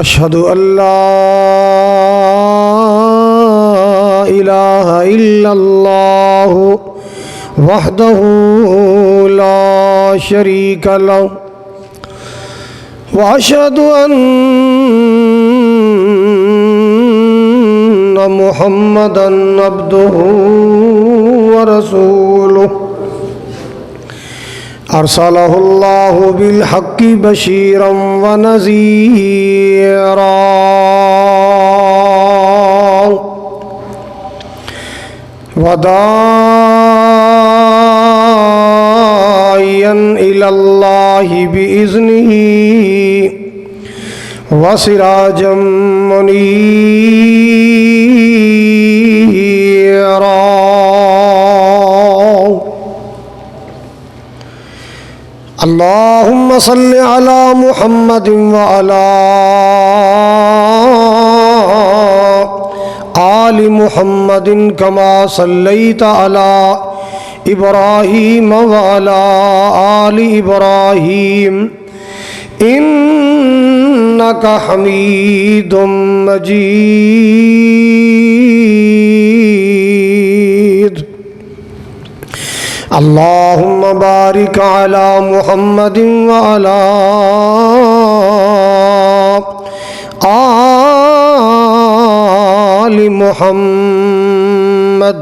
أشهد أن لا إله إلا الله وحده لا شريك له وأشهد أن محمدا عبده ورسوله أرسله الله بالحق بشيرا ونذيرا وداعيا إلى الله بإذنه وسراجا منيرا اللهم صل على محمد وعلى آل محمد كما صليت على إبراهيم وعلى آل إبراهيم إنك حميد مجيد اللهم بارك على محمد وعلى آل محمد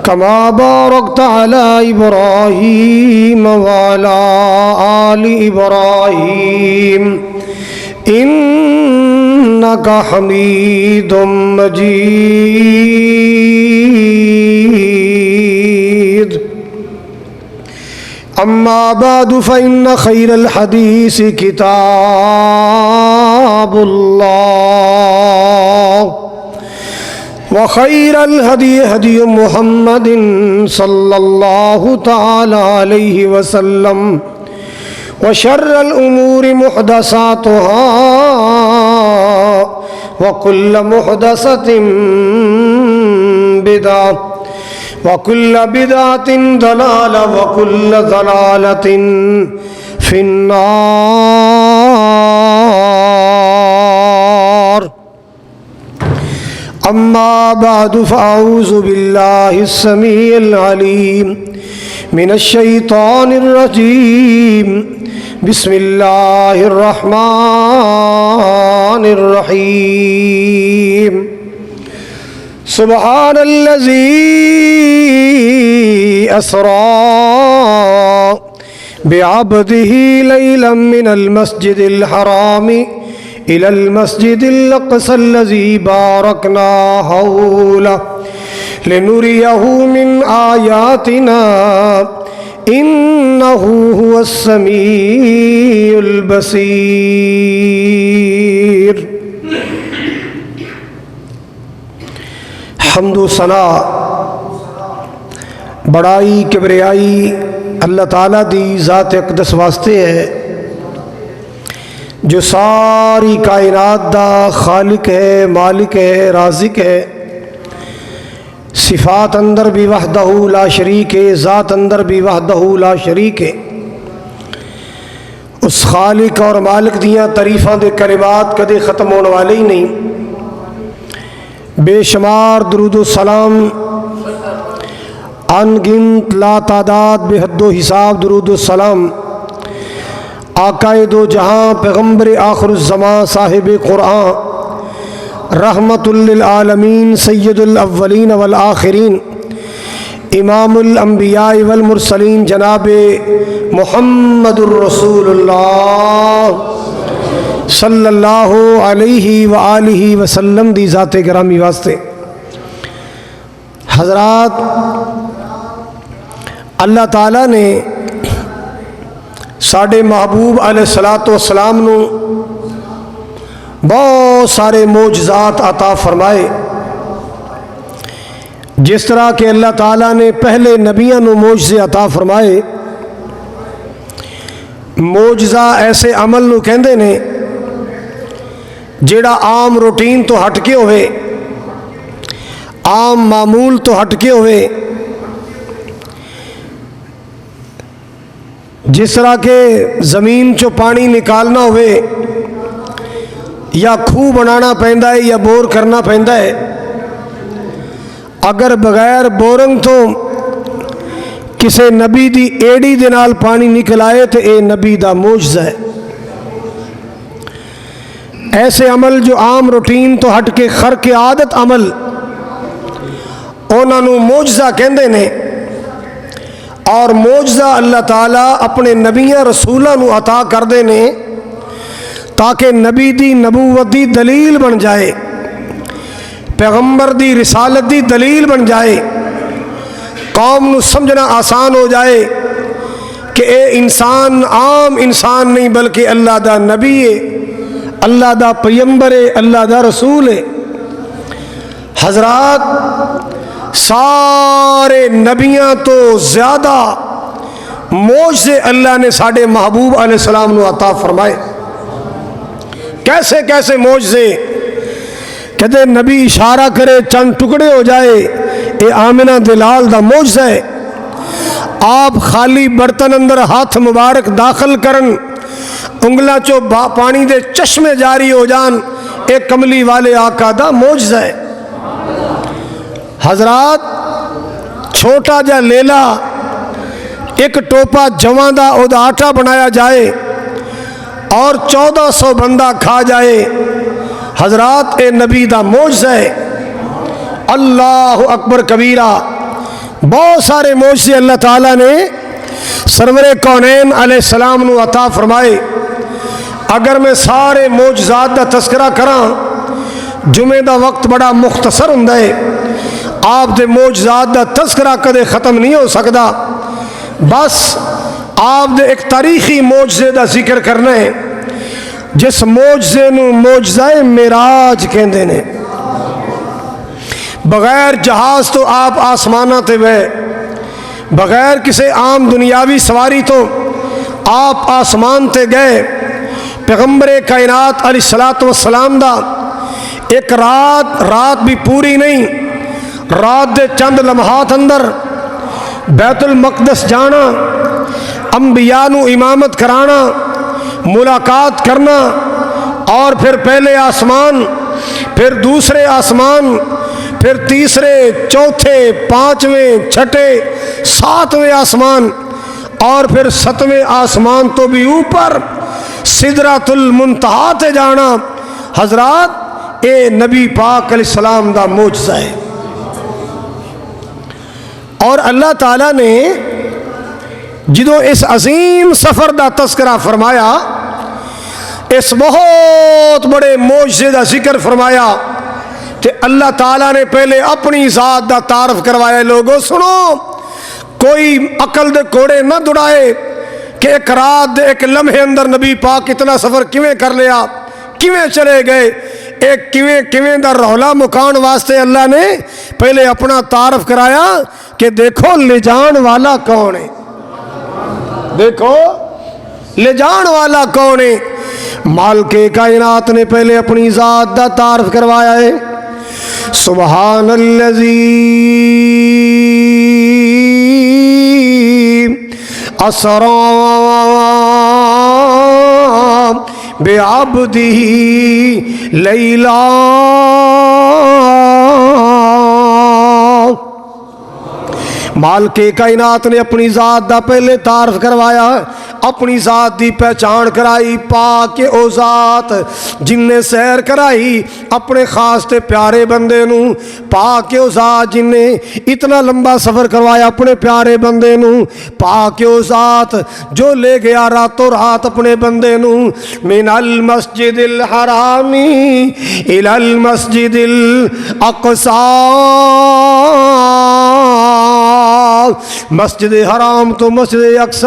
كما باركت على إبراهيم وعلى آل إبراهيم إنك حميد مجيد أما بعد فإن خير الحديث كتاب الله وخير الهدي هدي محمد صلى الله تعالى عليه وسلم وشر الأمور محدثاتها وكل محدثة بدعة وكل بدعة ضلالة وكل ضلالة في النار أما بعد فأعوذ بالله السميع العليم من الشيطان الرجيم بسم الله الرحمن الرحيم سبحان الذي أسرى بعبده ليلا من المسجد الحرام إلى المسجد الأقصى الذي باركنا حوله لنريه من آياتنا إنه هو السميع البصير حمد و ثنا بڑائی کبریائی اللہ تعالیٰ دی ذات اقدس واسطے ہے جو ساری کائنات دا خالق ہے، مالک ہے، رازق ہے۔ صفات اندر بھی وحدہ لا شریک ہے، ذات اندر بھی وحدہ لا شریک ہے۔ اس خالق اور مالک دیاں تعریفاں دے کلمات کدے ختم ہونے والے ہی نہیں۔ بے شمار درود و سلام، ان گنت لا تعداد بے حد و حساب درود و سلام آقا دو جہاں پیغمبر آخر الزمان صاحب قرآن رحمت للعالمین سید الاولین والآخرین امام الانبیاء والمرسلین جناب محمد الرسول اللہ صلی اللہ علیہ وآلہ وسلم دی ذات گرامی واسطے۔ حضرات، اللہ تعالیٰ نے ساڈے محبوب علیہ الصلاۃ والسلام نو بہت سارے معجزات عطا فرمائے، جس طرح کہ اللہ تعالیٰ نے پہلے نبیوں نو معجزے عطا فرمائے۔ معجزہ ایسے عمل نو کہندے نے جیڑا عام روٹین تو ہٹ کے ہوئے، عام معمول تو ہٹ کے ہوئے، جس طرح کہ زمین چو پانی نکالنا ہوئے یا کھوہ بنانا پیندا ہے یا بور کرنا پیندا ہے. اگر بغیر بورنگ تو کسے نبی دی ایڑی دے نال پانی نکل آئے تو اے نبی دا معجزہ ہے. ایسے عمل جو عام روٹین تو ہٹ کے خرق عادت عمل انہاں نوں معجزہ کہندے نے. اور معجزہ اللہ تعالیٰ اپنے نبیاں رسولاں نوں عطا کردے نے تاکہ نبی دی نبوت دی دلیل بن جائے، پیغمبر دی رسالت دی دلیل بن جائے، قوم نو سمجھنا آسان ہو جائے کہ اے انسان عام انسان نہیں بلکہ اللہ دا نبی ہے، اللہ دا پیغمبر ہے، اللہ دا رسول ہے. حضرات سارے نبیاں تو زیادہ معجزے اللہ نے ساڈے محبوب علیہ السلام نو عطا فرمائے. کیسے کیسے معجزے، کہتے نبی اشارہ کرے چند ٹکڑے ہو جائے، اے آمنہ دلال دا معجزہ ہے. آپ خالی برتن اندر ہاتھ مبارک داخل کرن، انگلاں چو پانی دے چشمے جاری ہو جان، اے کملی والے آقا دا معجزہ ہے. حضرات چھوٹا جا لیلا ایک ٹوپا جواں دا او دا آٹا بنایا جائے اور 1400 بندہ کھا جائے. حضرات اے نبی دا معجزہ ہے. اللہ اکبر کبیرہ. بہت سارے معجزے اللہ تعالیٰ نے سرور کونین علیہ السلام نو عطا فرمائے. اگر میں سارے معجزات دا تذکرہ کراں، جمعے دا وقت بڑا مختصر ہوندا ہے، آپ دے معجزات دا تذکرہ کدے ختم نہیں ہو سکدا. بس آپ دے ایک تاریخی معجزے دا ذکر کرنا ہے جس معجزے نو معجزہ معراج کہندے نے. بغیر جہاز تو آپ آسمانہ تے گئے، بغیر کسی عام دنیاوی سواری تو آپ آسمان تے گئے. پیغمبر کائنات علیہ السلام دا ایک رات بھی پوری نہیں، رات دے چند لمحات اندر بیت المقدس جانا، انبیاء نو امامت کرانا، ملاقات کرنا، اور پھر پہلے آسمان، پھر دوسرے آسمان، پھر تیسرے، چوتھے، پانچویں، چھٹے، ساتویں آسمان، اور پھر 7ویں آسمان تو بھی اوپر سدرۃ المنتہا تے جانا. حضرات اے نبی پاک علیہ السلام دا معجزہ ہے. اور اللہ تعالیٰ نے جدوں اس عظیم سفر دا تذکرہ فرمایا، اس بہت بڑے معجزے دا ذکر فرمایا، کہ اللہ تعالیٰ نے پہلے اپنی ذات دا تعارف کروایا. لوگوں سنو، کوئی عقل دے کوڑے نہ دڑائے کہ ایک رات دے ایک لمحے اندر نبی پاک اتنا سفر کیویں کر لیا، کیویں چلے گئے. ایک کیویں دا رولا مکان واسطے اللہ نے پہلے اپنا تعارف کرایا کہ دیکھو لے جان والا کون ہے، دیکھو لے جان والا کون ہے. مالک کائنات نے پہلے اپنی ذات دا تعارف کروایا ہے. سبحان الذی اسری بعبدہ لیلا. مالک کائنات نے اپنی ذات دا پہلے تعارف کروایا، اپنی ذات دی پہچان کرائی. پاک او ذات جن نے سیر کرائی اپنے خاص تے پیارے بندے نو، پاک او ذات جن نے اتنا لمبا سفر کروایا اپنے پیارے بندے نو، پاک او ذات جو لے گیا راتوں رات اپنے بندے نو. من المسجد الحرام الی المسجد الاقصی، مسجد حرام تو مسجد اقصی.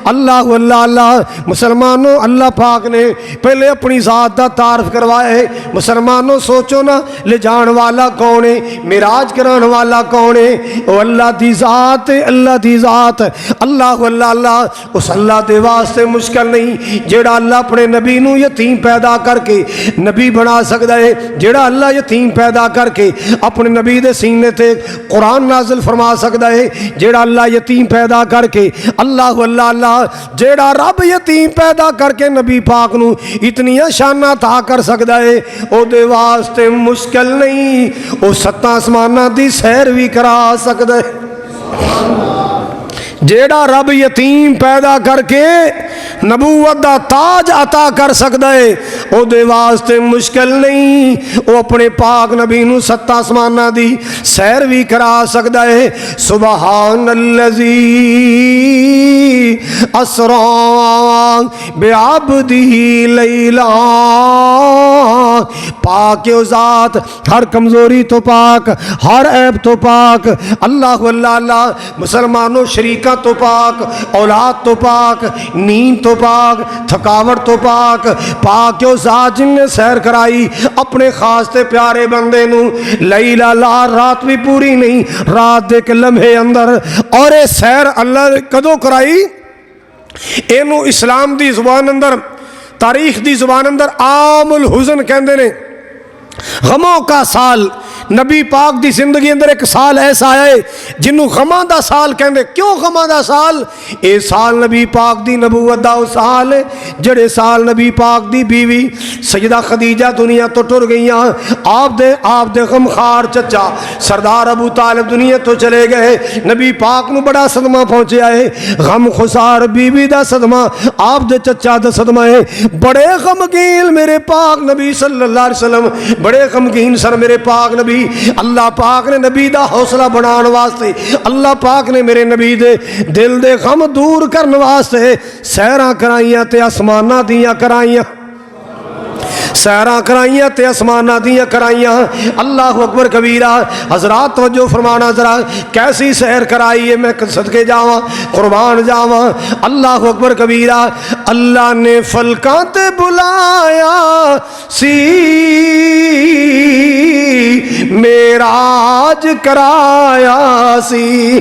اللہ اللہ اللہ. مسلمانوں اللہ پاک نے پہلے اپنی ذات دا تعارف کروایا ہے. مسلمانوں سوچو نا، لے جان والا کون ہے، معراج کران والا کون ہے؟ او اللہ دی ذات، اللہ دی ذات. اللہ اللہ اللہ. اس اللہ دے واسطے مشکل نہیں جیڑا اللہ اپنے نبی نو یتیم پیدا کر کے نبی بنا سکتا ہے، جیڑا اللہ یتیم پیدا کر کے اپنے نبی دے سینے تے قرآن نازل فرما سکتا ہے، جیڑا اللہ یتیم پیدا کر کے اللہ اللہ اللہ جیڑا رب یتیم پیدا کر کے نبی پاک نو اتنی شانہ عطا کر سکدا ہے او دے واسطے مشکل نہیں، او ستاں آسماناں دی سیر بھی کرا سکدا ہے۔ جیڑا رب یتیم پیدا کر کے نبوت دا تاج عطا کر سکدا ہے او دے واسطے مشکل نہیں، او اپنے پاک نبی نو ست آسماناں دی سیر بھی کرا سکدا ہے۔ سبحان الذی اسرا بعبدہ لیلا، پاک و ذات، ہر کمزوری تو پاک، ہر عیب تو پاک، اللہ اللہ اللہ، مسلمانوں شریکہ تو پاک، اولاد تو پاک، نیند تو پاک، تھکاوٹ تو پاک، پاک و ذات جن نے سیر کرائی اپنے خاص تے پیارے بندے نو لیلا لا، رات بھی پوری نہیں، رات دے کے لمحے اندر، اور اے سیر اللہ نے کدو کرائی؟ اینو اسلام دی زبان اندر، تاریخ دی زبان اندر عام الحزن کہندے نے، غموں کا سال۔ نبی پاک دی زندگی اندر ایک سال ایسا آیا ہے جنہوں غماں دا سال کہندے۔ کیوں غماں دا سال؟ اے سال نبی پاک دی نبوت دا سال ہے، جڑے سال نبی پاک دی بیوی سیدہ خدیجہ دنیا تو ٹر گئیاں، آپ دے غمخوار چچا سردار ابو طالب دنیا تو چلے گئے، نبی پاک نو بڑا صدمہ پہنچیا ہے، غم خسار بیوی دا صدمہ، آپ دے چچا دا صدمہ ہے، بڑے غمگین میرے پاک نبی صلی اللہ علیہ وسلم، بڑے غمگین سر میرے پاک نبی۔ اللہ پاک نے نبی دا حوصلہ بنان واسطے، اللہ پاک نے میرے نبی دے دل دے غم دور کرنے واسطے سیراں کرائیاں تے آسماناں دیاں کرائیاں، سیراں کرائیاں تے آسماناں دیاں کرائیاں۔ اللہ اکبر کبیرہ۔ حضرات توجہ فرمانا ذرا، کیسی سیر کرائی ہے، میں صدقے جاواں قربان جاواں۔ اللہ اکبر کبیرہ۔ اللہ نے فلکاں تے بلایا سی، معراج کرایا سی،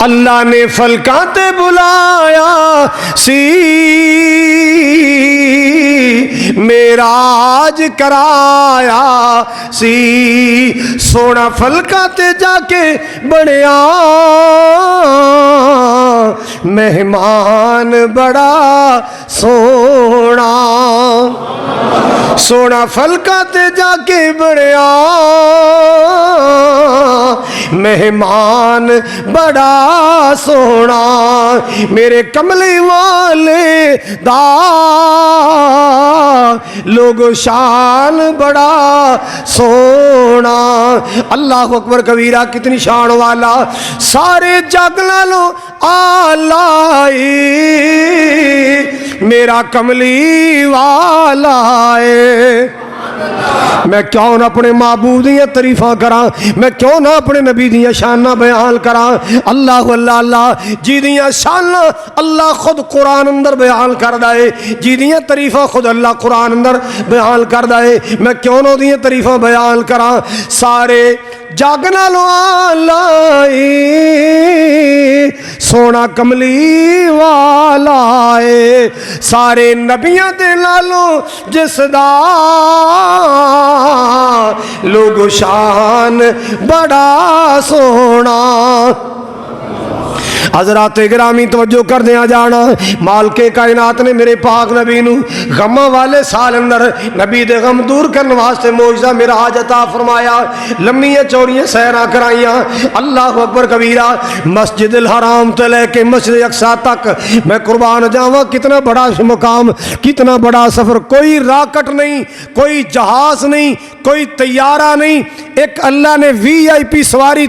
اللہ نے فلکاں تے بلایا سی، معراج کرایا سی، سونا فلکاں تے جا کے بڑیا مہمان بڑا سونا، سونا فلکاں تے جا کے بڑیا مہمان بڑا سونا، میرے کملی والے دا لوگو شان بڑا سونا۔ اللہ اکبر کبیرہ۔ کتنی شان والا، سارے جگ نالوں آلائی میرا کملی والا ہے۔ میں کیوں نہ اپنے معبود دیاں تعریفاں کراں، میں کیوں نہ اپنے نبی دیاں شاناں بیان کراں۔ اللہ اللہ اللہ، جی دیاں شاناں اللہ خود قرآن اندر بیان کردہ ہے، جی دیاں تعریفاں خود اللہ قرآن اندر بیان کردہ ہے، میں کیوں نہ دیاں تعریفاں بیان کراں۔ سارے جاگنا لو آلائی سونا کملی والا ہے، سارے نبیاں دے لالو جس دا لوگ شان بڑا سونا۔ حضرات گرامی توجہ کر دیا جانا، مالک کائنات نے میرے پاک نبی نو غمہ والے سال اندر نبی دے غم دور کرنے واسطے معجزہ معراج عطا فرمایا، لمبیاں چوڑیاں سیراں کرائیاں۔ اللہ اکبر کبیرہ۔ مسجد الحرام تے لے کے مسجد اقصی تک میں قربان جاواں، کتنا بڑا مقام، کتنا بڑا سفر، کوئی راکٹ نہیں، کوئی جہاز نہیں، کوئی طیارہ نہیں، ایک اللہ نے VIP سواری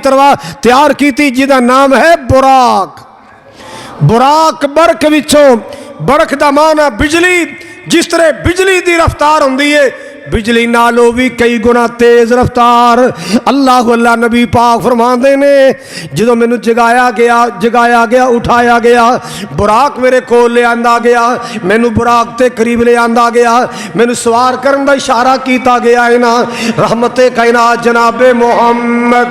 تیار کی تھی جدا نام ہے براق۔ براق برق وچوں، برق دا معنی بجلی، جس طرح بجلی دی رفتار ہوندی ہے بجلی نالو بھی کئی گنا تیز رفتار۔ اللہ اللہ نبی پاک فرماندے نے جدو میں نے جگایا گیا اٹھایا گیا، براق میرے کول لے آندا گیا، میں نے براق تے قریب لے آندا گیا، میں نے سوار کرن دا اشارہ کیتا گیا ہے نا، رحمت کائنات جناب محمد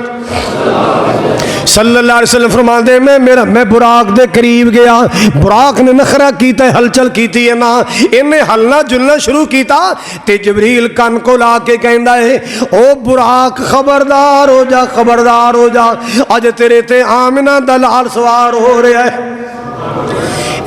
صلی اللہ علیہ وسلم فرماندے میں براق دے قریب گیا، براق نے نخرہ کیتا ہے، ہلچل کیتی ہے نا، انہیں ہلنا جلنا شروع کیتا تے جبریل کن کو لا کے کہندا ہے او براق خبردار ہو جا، خبردار ہو جا، اج تیرے تے آمنہ دا لال سوار ہو رہا ہے،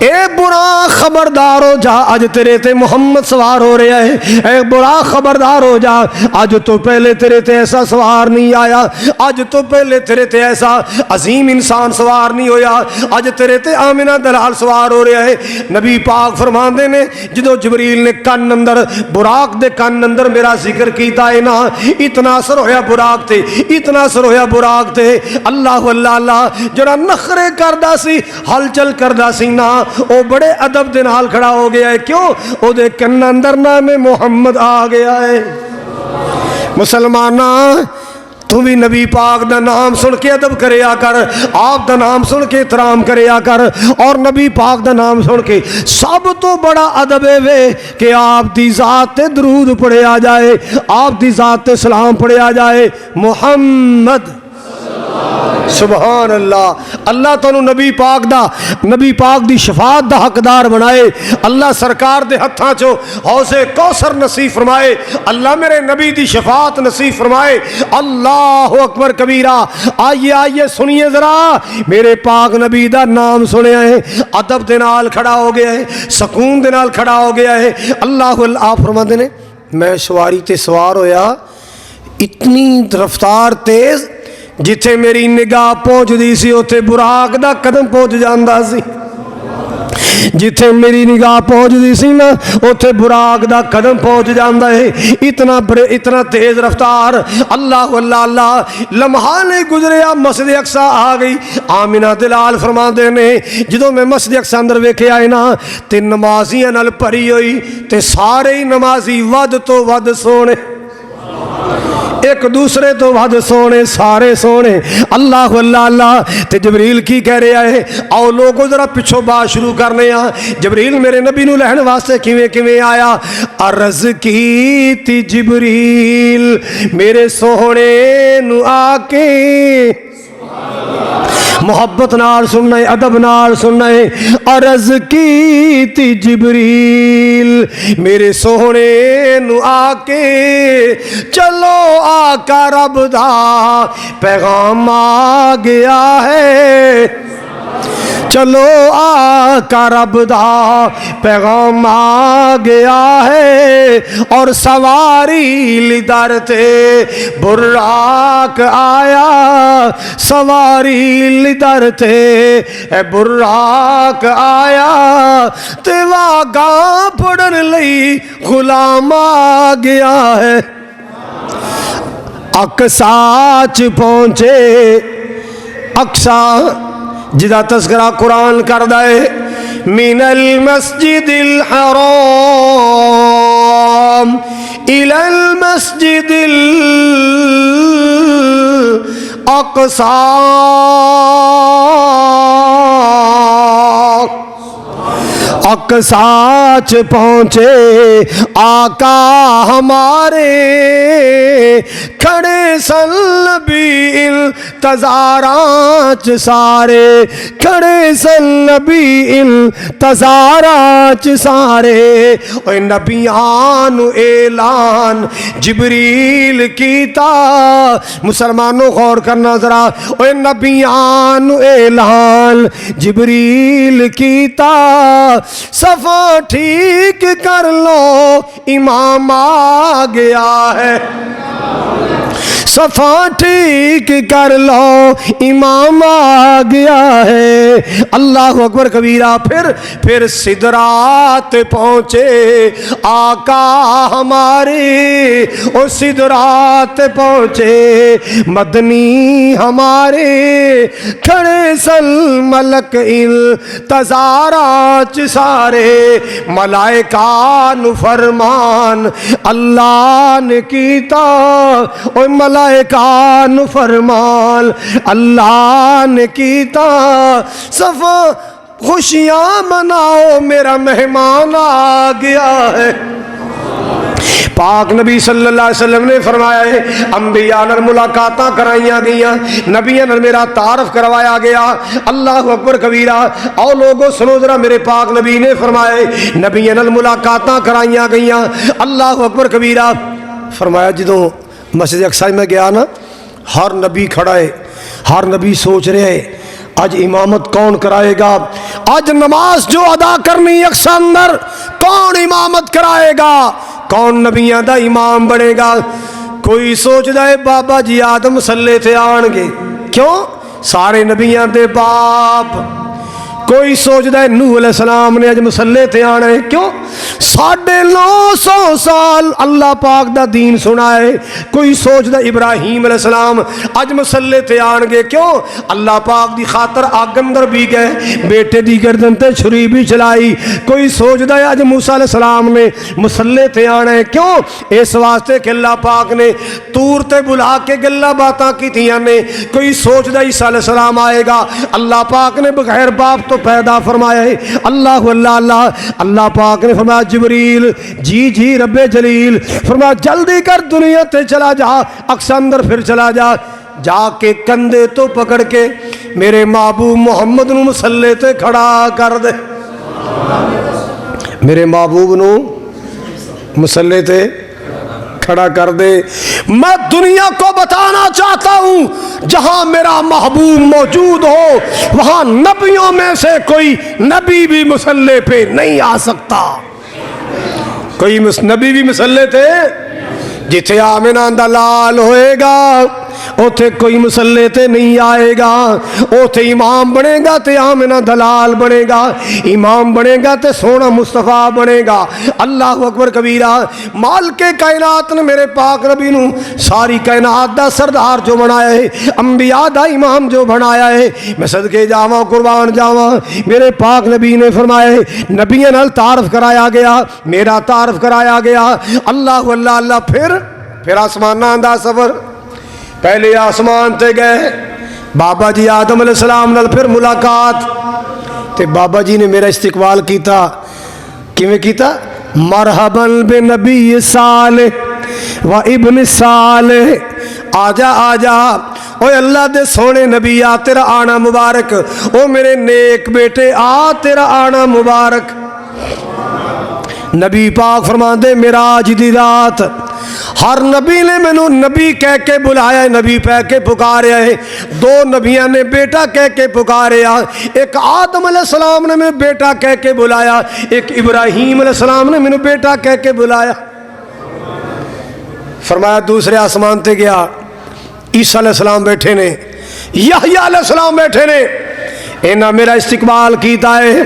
اے براق خبردار ہو جا، اج تیرے تے محمد سوار ہو رہا ہے، اے براق خبردار ہو جا، اج تو پہلے تیرے تے ایسا سوار نہیں آیا، اج تو پہلے تیرے تے ایسا عظیم انسان سوار نہیں ہویا، اج تیرے تے آمنہ دلال سوار ہو رہا ہے۔ نبی پاک فرماندے نے جدو جبریل نے کن اندر براق دے کن اندر میرا ذکر کیتا ہے نا، اتنا اثر ہویا براق تے، اتنا اثر ہویا براق تے، اللہ اللہ اللہ جڑا نخرے کردہ سی، ہلچل کردہ سی نا، او بڑے ادب دے نال کھڑا ہو گیا ہے، کیوں؟ او دے کن اندر نام محمد آ گیا ہے۔ مسلمانہ تو بھی نبی پاک دا نام سن کے ادب کریا کر، آپ دا نام سن کے احترام کریا کر، اور نبی پاک دا نام سن کے سب تو بڑا ادب ہے وے کہ آپ دی ذات تے درود پڑھیا جائے، آپ دی ذات تے سلام پڑھیا جائے، محمد سبحان اللہ۔ اللہ تانوں نبی پاک دی شفاعت دا حقدار بنائے، اللہ سرکار دے ہتھاں چو حوض کوثر نصیب فرمائے، اللہ میرے نبی دی شفاعت نصیب فرمائے۔ اللہ اکبر کبیرہ۔ آئیے سنیے ذرا، میرے پاک نبی دا نام سنیا ہے، ادب دے نال کھڑا ہو گیا ہے، سکون دے نال کھڑا ہو گیا ہے۔ اللہ آپ فرماندے نے میں سواری تے سوار ہویا، اتنی رفتار تیز جتھے میری نگاہ پہنچ دی سی اوتھے براق دا قدم پہنچ جاندا سی، جتھے میری نگاہ پہنچ دی سی نا اوتھے براق دا قدم پہنچ جاندا ہے، اتنا تیز رفتار۔ اللہ اللہ اللہ، لمحہ نہیں گزریا مسجد اقصی آ گئی۔ آمنہ دلال فرماندے نے جدوں میں مسجد اقصی اندر ویکھیا ہے نا تے نمازیاں نال بھری ہوئی تے سارے ہی نمازی ود تو ود سونے، ایک دوسرے تو ود سونے، سارے سونے۔ اللہ اللہ اللہ۔ تے جبریل کی کہہ رہا ہے آؤ لوگوں ذرا پچھو بات شروع کرنے آ۔ جبریل میرے نبی نو لہن واسطے کیویں آیا؟ عرض کی تی جبریل میرے سوہنے نو آ کے، محبت نال سننا ہے، ادب نال سننا ہے۔ عرض کی تی جبریل میرے سوہنے نو آ کے، چلو آقا رب دا پیغام آ گیا ہے، چلو آقا رب دا پیغام آ گیا ہے، اور سواری لدر تے براق آیا، سواری لدر تے براق آیا، تے واگاں پڑھن لئی غلام آ گیا ہے۔ اقصیٰ چ پہنچے، اقصیٰ جدا تذکرہ قرآن کردہ ہے، من المسجد الحرام الى المسجد الاقصى، اقصیٰ چ پہنچے آقا ہمارے، کھڑے سن نبی انتظاراں چ سارے، کھڑے سن نبی انتظاراں چ سارے۔ اے نبیان اعلان جبریل کیتا، مسلمانوں غور کرنا ذرا، اے نبیان اعلان جبریل کیتا، صفا ٹھیک کر لو امام آ گیا ہے، صفا ٹھیک کر لو امام آ گیا ہے۔ اللہ اکبر کبیرہ۔ پھر سدرات پہنچے آقا ہمارے، او سدرات پہنچے مدنی ہمارے، کھڑے سن ملک انتظارات سارے، ملائکہ نو فرمان اللہ نے کیتا، او ملائکہ نو فرمان اللہ نے کیتا، صفا خوشیاں مناؤ میرا مہمان آ گیا ہے۔ پاک نبی صلی اللہ علیہ وسلم نے فرمایا ہے انبیاء نال ملاقاتاں کرائیاں گئیاں، نبیاں نال میرا تعارف کروایا گیا۔ اللہ اکبر کبیرہ۔ او لوگو سنو ذرا، میرے پاک نبی نے فرمایا ہے نبیاں نال ملاقاتاں کرائیاں گئیاں۔ اللہ اکبر کبیرہ۔ فرمایا جدوں مسجد اقصی میں گیا نا، ہر نبی کھڑا ہے، ہر نبی سوچ رہے ہے آج امامت کون کرائے گا، آج نماز جو ادا کرنی اقصی اندر کون امامت کرائے گا، کون نبیاں دا امام بنے گا۔ کوئی سوچ دا ہے بابا جی آدم مسلے تے آن گے، کیوں؟ سارے نبیاں دے باپ۔ کوئی سوچتا ہے نوح علیہ السلام نے اج مسلے تے آنا ہے، کیوں؟ 950 سال اللہ پاک دا دین سنا ہے۔ کوئی سوچتا ابراہیم علیہ السلام اج مسلے تے آن گے، کیوں؟ اللہ پاک دی خاطر آگ اندر بھی گئے، بیٹے دی گردن تے چھری بھی چلائی۔ کوئی سوچتا ہے اج موسیٰ علیہ السلام نے مسلے تے آنا ہے، کیوں؟ اس واسطے کہ اللہ پاک نے تور تے بلا کے گلا باتاں کیتیاں نے۔ کوئی سوچتا عیسیٰ علیہ السلام آئے گا، اللہ پاک نے بغیر باپ تو پیدا فرمایا ہے۔ اللہ اللہ اللہ، اللہ پاک نے فرمایا جبریل جی جی رب جلیل، فرمایا جلدی کر دنیا تے چلا جا، اقصی اندر پھر چلا جا، جا کے کندھے تو پکڑ کے میرے محبوب محمد نو مسلے تے کھڑا کر دے، میرے محبوب نو مسلے تے کھڑا کر دے۔ میں دنیا کو بتانا چاہتا ہوں جہاں میرا محبوب موجود ہو وہاں نبیوں میں سے کوئی نبی بھی مسلے پہ نہیں آ سکتا۔ کوئی نبی بھی مسلے تھے جتھے آمنہ دا لال ہوئے گا اوتھے کوئی مسلے تے نہیں آئے گا، اوتھے امام بنے گا تے آمنہ دلال بنے گا، امام بنے گا تے سونا مصطفیٰ بنے گا۔ اللہ اکبر کبیرہ۔ مالک کائنات نے میرے پاک نبی نو ساری کائنات دا سردار جو بنایا ہے، انبیاء دا امام جو بنایا ہے، میں صدقے جاواں قربان جاواں، میرے پاک نبی نے فرمایا ہے نبیوں نال تعارف کرایا گیا، میرا تعارف کرایا گیا۔ اللہ اللہ اللہ۔ پھر آسماناں دا سفر، پہلے آسمان تے گئے، بابا جی آدم علیہ السلام نال پھر ملاقات تے بابا جی نے میرا استقبال کیتا، کیویں کیتا؟ مرحباً بنبی صالح و ابن صالح، آجا آجا اوے اللہ دے سونے نبی آ تیرا آنا مبارک، او میرے نیک بیٹے آ تیرا آنا مبارک۔ نبی پاک فرماندے معراج دی رات ہر نبی نے مینو نبی کہہ کے بلایا ہے، نبی کہہ کے پکاریا ہے۔ دو نبیاں نے بیٹا کہہ کے پکاریا، ایک آدم علیہ السلام نے میں بیٹا کہہ کے بلایا، ایک ابراہیم علیہ السلام نے میں بیٹا کہہ کے بلایا۔ فرمایا دوسرے آسمان تے گیا، عیسیٰ علیہ السلام بیٹھے نے، یحییٰ علیہ السلام بیٹھے نے، انہاں میرا استقبال کیتا ہے۔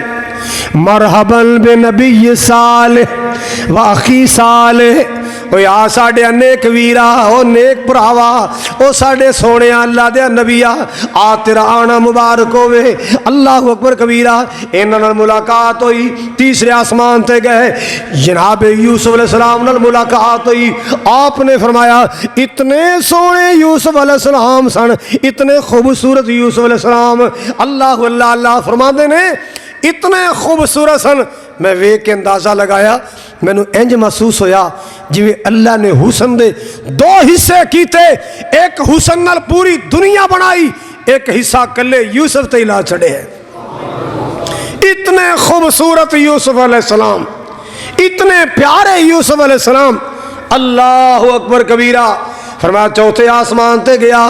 مرحباً بنبی صالح و اخی صالح، او یا ساڑے نیک ویرا، او نیک پراوا، او ساڑے سونے اللہ دے نبیہ، آ تیرا آنا مبارک ہوئے۔ اللہ اکبر کبیرہ۔ انہاں ملاقات ہوئی، تیسرے آسمان تے گئے، جناب یوسف علیہ السلام نال ملاقات ہوئی۔ آپ نے فرمایا اتنے سونے یوسف علیہ السلام سن، اتنے خوبصورت یوسف علیہ السلام، اللہ اللہ اللہ فرماندے نے اتنے خوبصورت سن، میں ویکھ کے اندازہ لگایا، میں نے انج محسوس ہویا جویں اللہ نے حسن دے دو حصے کیتے، ایک حسن نال پوری دنیا بنائی، ایک حصہ کلے یوسف تے لا چھڑے ہے۔ اتنے خوبصورت یوسف علیہ السلام، اتنے پیارے یوسف علیہ السلام۔ اللہ اکبر کبیرہ۔ فرمایا چوتھے آسمان تے گیا،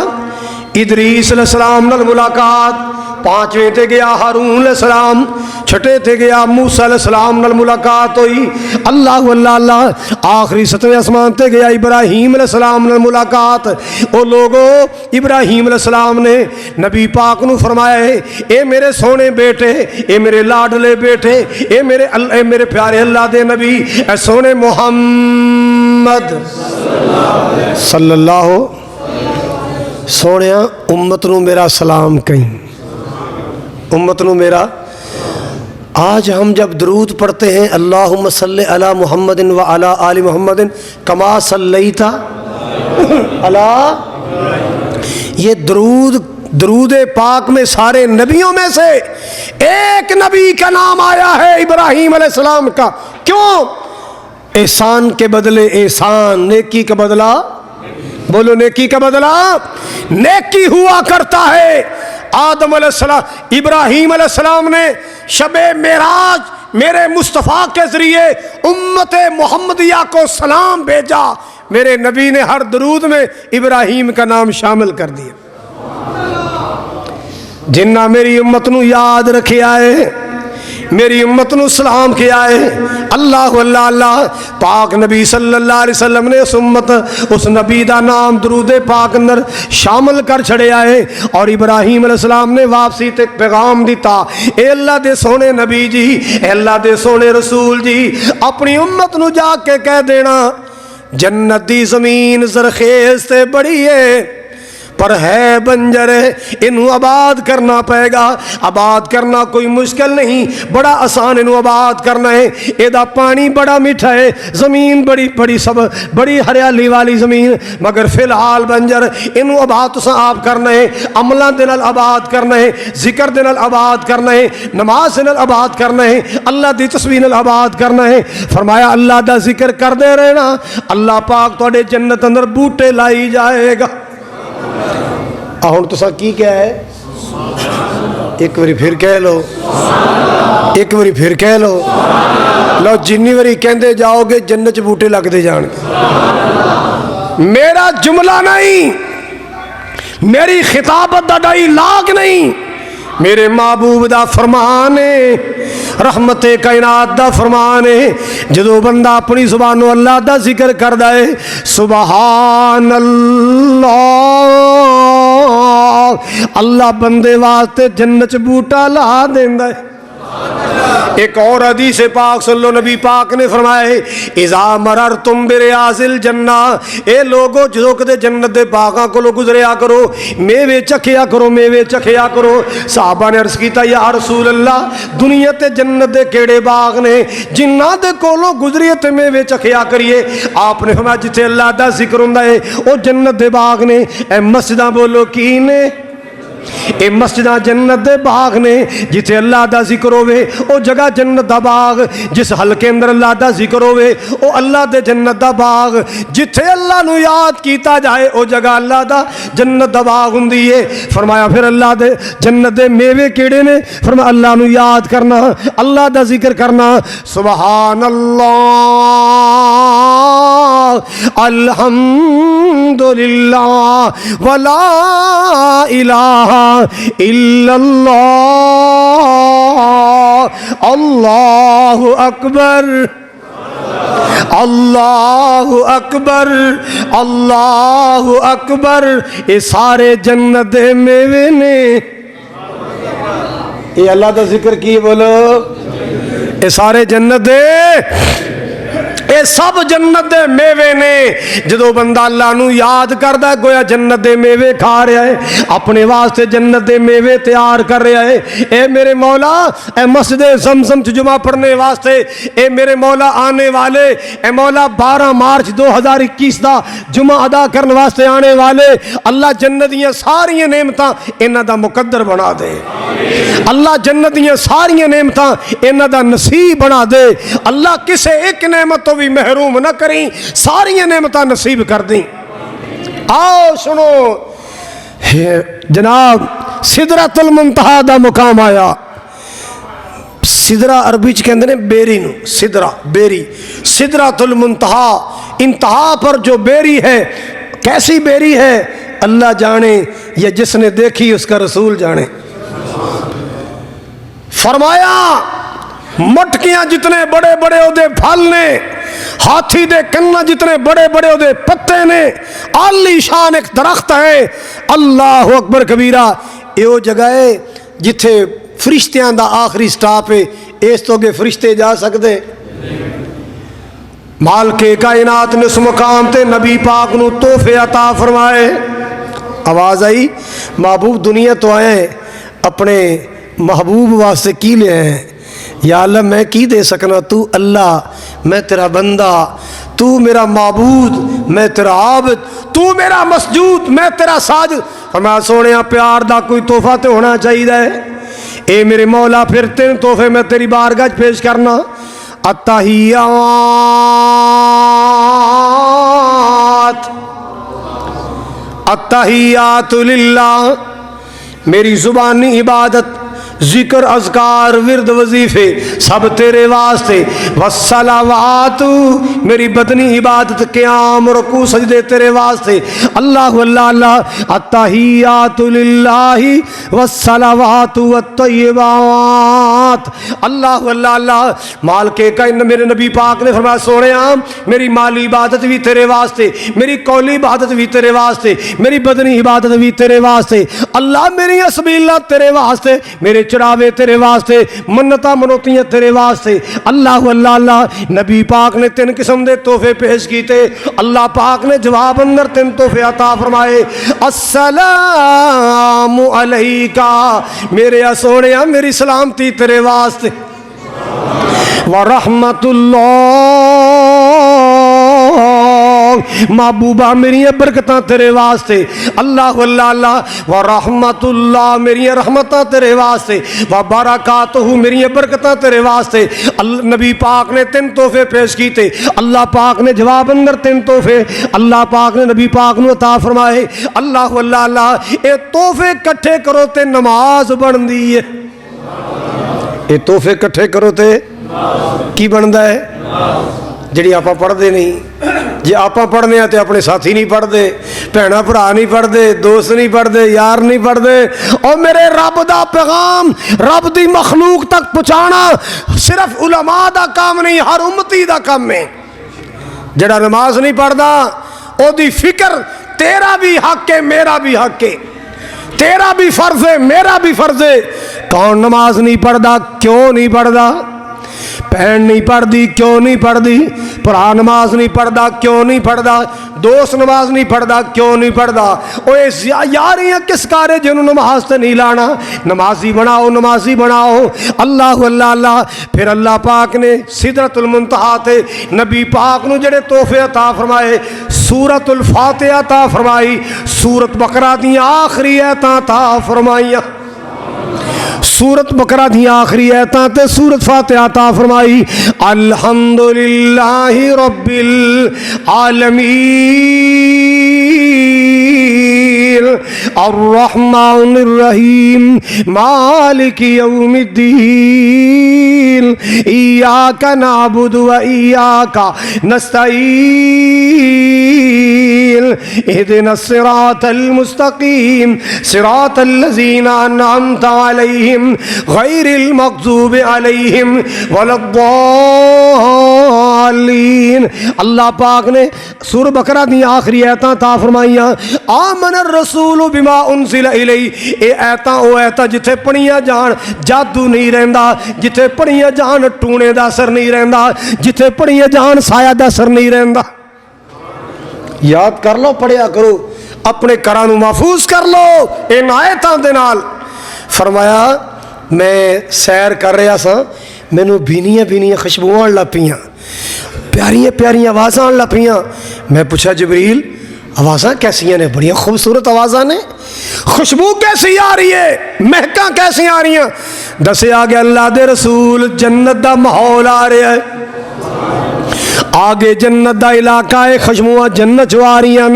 ادریس علیہ السلام نال ملاقات، پانچویں تے گیا ہارون علیہ السلام، چھٹے تے گیا موسیٰ علیہ السلام نال ملاقات ہوئی۔ اللہ اللہ اللہ۔ آخری ستویں آسمان تے گیا ابراہیم علیہ السلام نال ملاقات۔ او لوگو ابراہیم علیہ السلام نے نبی پاک نو فرمایا ہے اے میرے سونے بیٹے، اے میرے لاڈلے بیٹے، اے میرے پیارے اللہ دے نبی، اے سونے محمد صلی اللہ سونیا امت نو میرا سلام کہیں، امت نو میرا۔ آج ہم جب درود پڑھتے ہیں اللہم صلی علی محمد و علی آل محمد کما صلیت علی، یہ درود پاک میں سارے نبیوں میں سے ایک نبی کا نام آیا ہے ابراہیم علیہ السلام کا۔ کیوں؟ احسان کے بدلے احسان، نیکی کا بدلہ، بولو نیکی کا بدلہ نیکی ہوا کرتا ہے۔ آدم علیہ السلام، ابراہیم علیہ السلام نے شب معراج میرے مصطفیٰ کے ذریعے امت محمدیہ کو سلام بھیجا، میرے نبی نے ہر درود میں ابراہیم کا نام شامل کر دیا۔ جنہ میری امت نو یاد رکھے آئے، میری امت نو سلام کیا ہے، اللہ اللہ اللہ، پاک نبی صلی اللہ علیہ وسلم نے اس امت اس نبی دا نام درود پاک اندر شامل کر چھڑے آئے۔ اور ابراہیم علیہ السلام نے واپسی تے پیغام دیتا، اے اللہ دے سونے نبی جی، اے اللہ دے سونے رسول جی، اپنی امت نو جا کے کہہ دینا جنت دی زمین زرخیز تے بڑی ہے پر ہے بنجر ہے، انہوں آباد کرنا پائے گا۔ آباد کرنا کوئی مشکل نہیں، بڑا آسان انہوں آباد کرنا ہے۔ ایدہ پانی بڑا میٹھا ہے، زمین بڑی ہریالی والی زمین، مگر فی الحال بنجر، انہوں آباد تساں آپ کرنا ہے، عملہ دنال آباد کرنا ہے، ذکر دنال آباد کرنا ہے، نماز دنال آباد کرنا ہے، اللہ دی تسبیح نال آباد کرنا ہے۔ فرمایا اللہ دا ذکر کر دے رہنا، اللہ پاک توڑے جنت اندر بوٹے لائی جائے گا۔ ہن تساں کی کیا ہے؟ ایک واری پھر کہہ لو، ایک واری پھر کہہ لو، لو جنی واری کہندے جاؤ گے جنت بوٹے لگ دے جان گے۔ میرا جملہ نہیں، میری خطابت دا ڈائیلاگ نہیں، میرے محبوب دا فرمان ہے، رحمت کائنات دا فرمان ہے۔ جدو بندہ اپنی زبانوں اللہ دا ذکر کر دائے، سبحان اللہ، اللہ بندے واسطے جنت بوٹا لا دیندہ ہے۔ ایک اور حدیث پاک صلی اللہ نبی پاک نے فرمائے، اذا مررتم بریاض الجنہ، اے لوگو جدو کدے جنت دے باغاں کو لوگ گزریا کرو، میوے چکھیا کرو، میوے چکھیا کرو۔ صحابہ نے عرض کیتا یا رسول اللہ، دنیا تے جنت دے کیڑے باغ نے جنہ دے کولو گزریے تے میوے چکھیا کریے؟ آپ نے فرمایا جتھے اللہ دا ذکر ہوندا ہے او جنت دے باغ نے۔ اے مسجداں بولو کی نے؟ اے مسجدہ جنت دے باغ نے، جتھے اللہ دا ذکر ہوئے او جگہ جنت دا باغ، جس حلقے اندر اللہ دا ذکر ہوئے او اللہ دے جنت دا باغ، جتھے اللہ نو یاد کیتا جائے او جگہ اللہ دا جنت دا باغ ہوندی ہے۔ فرمایا پھر اللہ دے جنت دے میوے کیڑے نے؟ فرمایا اللہ نو یاد کرنا، اللہ دا ذکر کرنا، سبحان اللہ، الحمدللہ، ولا الہ الا اللہ، اللہ اکبر، اللہ اکبر، اللہ اکبر۔ یہ سارے جنت دے میوے نے، یہ اللہ دا ذکر کی بولو، یہ سارے جنت دے، اے سب جنت دے میوے نے۔ جدو بندہ اللہ نو یاد کردہ ہے گویا جنت دے میوے کھا رہا ہے، اپنے واسطے جنت دے میوے تیار کر رہا ہے۔ اے میرے مولا، اے مسجد زمزم جمعہ پڑھنے واسطے، اے میرے مولا آنے والے، اے مولا 12 مارچ 2021 دا جمعہ ادا کرنے واسطے آنے والے، اللہ جنت دیاں ساریاں نعمتاں انہاں دا مقدر بنا دے، اللہ جنت دیاں ساریاں نعمتاں انہاں دا نصیب بنا دے، اللہ کسے ایک نعمت تو بھی محروم نہ کریں، ساری نعمتاں نصیب کر دیں۔ آؤ سنو جناب، سدرۃ المنتہا دا مقام آیا۔ سدرہ عربی چ کہندے نے بیری نو، سدرہ بیری، سدرۃ المنتہا، انتہا پر جو بیری ہے، کیسی بیری ہے اللہ جانے، یا جس نے دیکھی اس کا رسول جانے۔ فرمایا مٹکیاں جتنے بڑے بڑے اودے پھل نے، ہاتھی دے کنہ جتنے بڑے بڑے اودے پتے نے، عالی شان ایک درخت ہے، اللہ اکبر کبیرہ۔ یہ جگہ ہے جتھے فرشتیاں دا آخری سٹاپ ہے، اس تو گے فرشتے جا سکتے؟ مالک کائنات نے اس مقام تے نبی پاک نو تحفے عطا فرمائے۔ آواز آئی؟ محبوب دنیا تو آئے اپنے محبوب واسطے کی لے ہیں؟ یا اللہ میں کی دے سکنا، تو اللہ میں تیرا بندہ، تو میرا معبود میں تیرا عابد، تو میرا مسجود میں تیرا ساجد۔ ہمیں سونے پیار دا کوئی تحفہ تے ہونا چاہیے۔ اے میرے مولا پھر تین تحفے میں تیری بارگاہ پیش کرنا۔ التحیات للہ، میری زبانی عبادت، ذکر، اذکار، ورد، وظیفے سب تیرے واسطے، والصلوات، میری بدنی عبادت، قیام، رکوع، سجدے تیرے واسطے، اللہ اللہ اللہ، التحیات للہ والصلوات والطیبات، اللہ اللہ اللہ، مال کے میرے نبی پاک نے فرمایا سونیا میری مالی عبادت بھی تیرے واسطے، میری قولی عبادت بھی تیرے واسطے، میری بدنی عبادت بھی تیرے واسطے، اللہ میری اسبیلہ تیرے واسطے، میرے چڑھاوے تیرے واسطے، منتاں منوتیاں تیرے واسطے، اللہ اللہ اللہ۔ نبی پاک نے 3 قسم دے تحفے پیش کیتے، اللہ پاک نے جواب اندر 3 تحفے عطا فرمائے، السلام علیکہ، میرے سونیا میری سلامتی تیرے واسطے، ورحمت اللہ، محبوبہ میری برکتاں تیرے واسطے، اللہ اللہ اللہ، ورحمت اللہ میری رحمتاں تیرے واسطے، وبرکاتہ میری برکتاں تیرے واسطے۔ نبی پاک نے 3 تحفے پیش کیتے، اللہ پاک نے جواب اندر 3 تحفے اللہ پاک نے نبی پاک نو عطا فرمائے، اللہ اللہ اللہ، اے تحفے کٹھے کرو تے نماز بن دی ہے، اے تحفے کٹھے کرو تے کی بندا ہے؟ جڑی آپ پڑھ دے نہیں، جی آپ پڑھنے ہیں تو اپنے ساتھی نہیں پڑھ دے، بھینا بھرا نہیں پڑھ دے، دوست نہیں پڑھ دے، یار نہیں پڑھ دے، اور میرے رب دا پیغام رب دی مخلوق تک پہنچانا صرف علماء دا کام نہیں، ہر امتی دا کام ہے۔ جڑا نماز نہیں پڑھدا او دی فکر تیرا بھی حق ہے، میرا بھی حق ہے، تیرا بھی فرض ہے، میرا بھی فرض ہے۔ کون نماز نہیں پڑھدا؟ کیوں نہیں پڑھدا؟ بہن نہیں پڑھدی کیوں نہیں پڑھدی؟ بھرا نماز نہیں پڑھدا کیوں نہیں پڑھدا؟ دوست نماز نہیں پڑھدا کیوں نہیں پڑھدا؟ اوے یاریاں کس کارے جنہوں نماز تے نہیں لانا؟ نمازی بناؤ، نمازی بناؤ، اللہ اللہ اللہ۔ پھر اللہ پاک نے سدرۃ المنتہا تے نبی پاک نو جڑے تحفے عطا فرمائے، سورۃ الفاتحہ عطا فرمائی، سورۃ بقرہ دی آخری آیتاں عطا فرمائیاں، سورت بقرہ دی آخری آیتاں تے سورت فاتحہ عطا فرمائی، الحمدللہ رب العالمین الرحمن الرحیم مالک یوم الدین ایاک نعبد و ایاک نستعین اہدنا الصراط المستقیم صراط الذین انعمت علیہم غیر المغضوب علیہم ولا الضالین۔ اللہ پاک نے سورہ بقرہ دی آخری آیتاں عطا فرمائیاں، آمن الرسول بما انزل الیہ، اے آیتاں او آیتاں جتھے پڑھیاں جان جادو نہیں رہندا، جتھے پڑھیاں جان ٹونے دا اثر نہیں رہندا، جتھے پڑھیاں جان سایہ دا اثر نہیں رہندا۔ یاد کر لو، پڑھیا کرو، اپنے گھراں نوں محفوظ کر لو ان آیتاں دے نال۔ فرمایا میں سیر کر رہا سا، مینوں بینیاں بینیاں خوشبوئیں لگ پیاں، پیاریاں پیاریاں آوازاں لگ پیاں۔ میں پوچھا جبریل آوازاں کیسیاں نے؟ بڑی خوبصورت آوازاں نے، خوشبو کیسی آ رہی ہے، مہکاں کیسی آ رہی ہیں؟ دسیا گیا اللہ دے رسول جنت دا ماحول آ رہا ہے، آگے جنت دا علاقہ ہے، خوشبوئیں جنت جو آ رہی ہیں،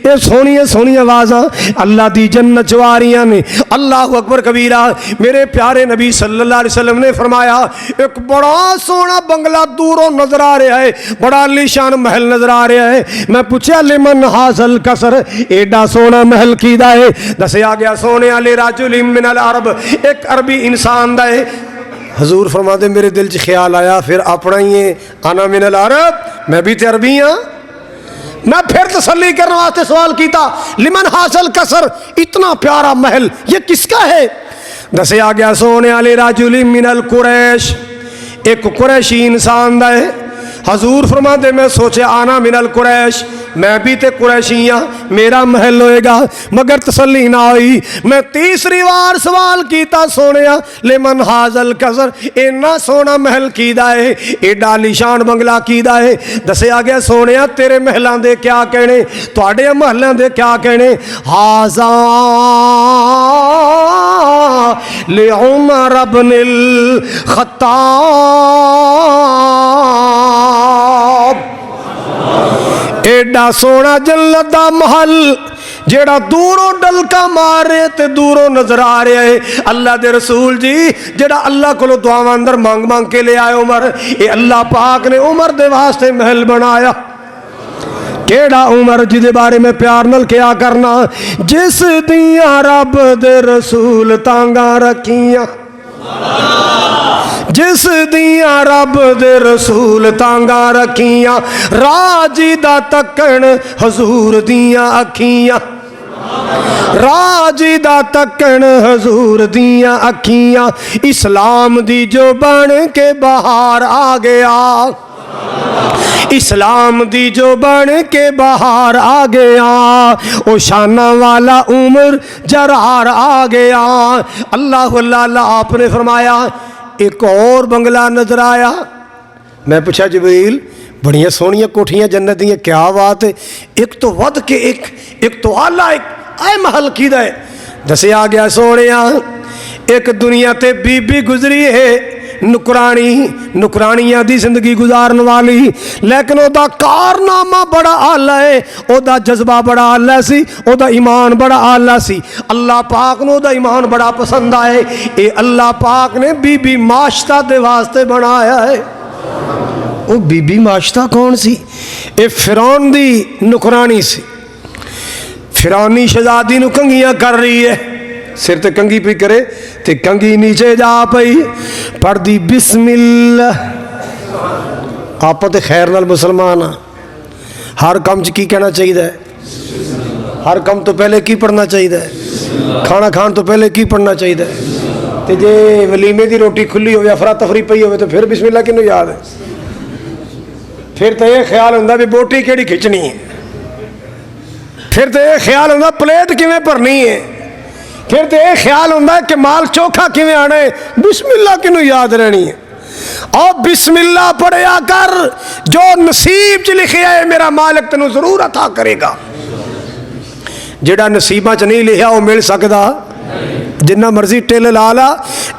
یہ سونی سونی آوازاں اللہ دی جنت جو آ رہی ہیں۔ اللہ اکبر کبیرہ۔ میرے پیارے نبی صلی اللہ علیہ وسلم نے فرمایا ایک بڑا سونا بنگلہ دوروں نظر آ رہا ہے، بڑا عالی شان محل نظر آ رہا ہے۔ میں پوچھا لمن ھذا القصر، ایڈا سونا محل کیدا ہے؟ دسیا گیا سونے والے رجل من العرب، ایک عربی انسان دا ہے۔ حضور فرماتے میرے دل چ خیال آیا پھر اپنا ہی ہے، انا من العرب، میں بھی تے عربی ہاں۔ میں پھر تسلی کرنے واسطے سوال کیتا لمن حاصل قصر، اتنا پیارا محل یہ کس کا ہے؟ دسیا گیا سونے والے رجل من القریش، ایک قریشی انسان دا ہے۔ حضور فرماتے میں سوچے آنا من القریش، میں بھی تے قریشی ہاں، میرا محل ہوئے گا، مگر تسلی نہ ہوئی۔ میں تیسری بار سوال کیتا سونیا لمن ھذا القصر، اینا سونا محل کیدا ہے، ایڈا عالیشان بنگلہ کیدا ہے؟ دسیا گیا سونیا تیرے محلاں دے کیا کہنے، تواڈے محلاں دے کیا کہنے؟ ھذا لعمر بن الخطاب۔ ایڈا سونا جنت دا محل جیڑا دوروں ڈلکا مارے تے دوروں نظر آ رہا ہے۔ اللہ دے رسول جی جیڑا اللہ کو دعاواں اندر مانگ مانگ کے لے آئے عمر، اے اللہ پاک نے عمر دے واسطے محل بنایا۔ کیڑا عمر جدے بارے میں پیار نل کیا کرنا، جس دیاں رب دے رسول تانگاں رکھیاں، جس دیاں رب دے رسول تانگاں رکھیاں، راجی دا تکن حضور دیاں اکھیاں، راجی دا تکن حضور دیاں اکھیاں، اسلام دی جو بن کے باہر آ گیا، اسلام دی جو بن کے باہر آ گیا، او شانہ والا عمر جرار آ گیا۔ اللہ اللہ آپ نے فرمایا ایک اور بنگلہ نظر آیا۔ میں پوچھا جبریل بڑیاں سونیاں کوٹھیاں جنت دیاں کیا بات ہے؟ ایک تو ود کے ایک تو اعلیٰ، ایک اے محل کیدا ہے؟ دسیا گیا سونیاں ایک دنیا تے بی بی گزری ہے نکرانیاں دی زندگی گزارن والی، لیکن او دا کارنامہ بڑا اعلیٰ ہے، او دا جذبہ بڑا اعلیٰ سی، او دا ایمان بڑا اعلیٰ سی۔ اللہ پاک نے او دا ایمان بڑا پسند آئے، اے اللہ پاک نے بی بی ماشتہ دے واسطے بنایا ہے۔ او بی بی ماشتہ کون سی؟ اے فرعون دی نکرانی سی، فرعونی شہزادی نو کنگیاں کر رہی ہے، سر تے کنگی پی کرے تے کنگی نیچے جا پئی، پڑھ دی بسم اللہ۔ آپ تے خیر نال مسلمان ہر کام چ کی کہنا چاہیے؟ ہر کام تو پہلے کی پڑھنا چاہیے؟ کھانا کھان تو پہلے کی پڑھنا چاہیے؟ تے جے ولیمے دی روٹی کھلی ہوئے افراتفری پئی ہوئے تو پھر بسم اللہ کنوں یاد ہے؟ پھر تو یہ خیال ہوندہ بھی بوٹی کیڑی کھچنی ہے، پھر تو یہ خیال ہوندہ پلیٹ کیویں بھرنی ہے، پھر تو یہ خیال ہوندہ ہے کہ مال چوکھا کیویں آنا ہے۔ بسم اللہ کنوں یاد رہنی ہے؟ اور بسم اللہ پڑھیا کر، جو نصیب چ لکھیا ہے میرا مالک تینوں ضرور عطا کرے گا۔ جڑا نصیبہ چ نہیں لکھیا وہ مل سکدا؟ جنہ مرضی ٹل لالا،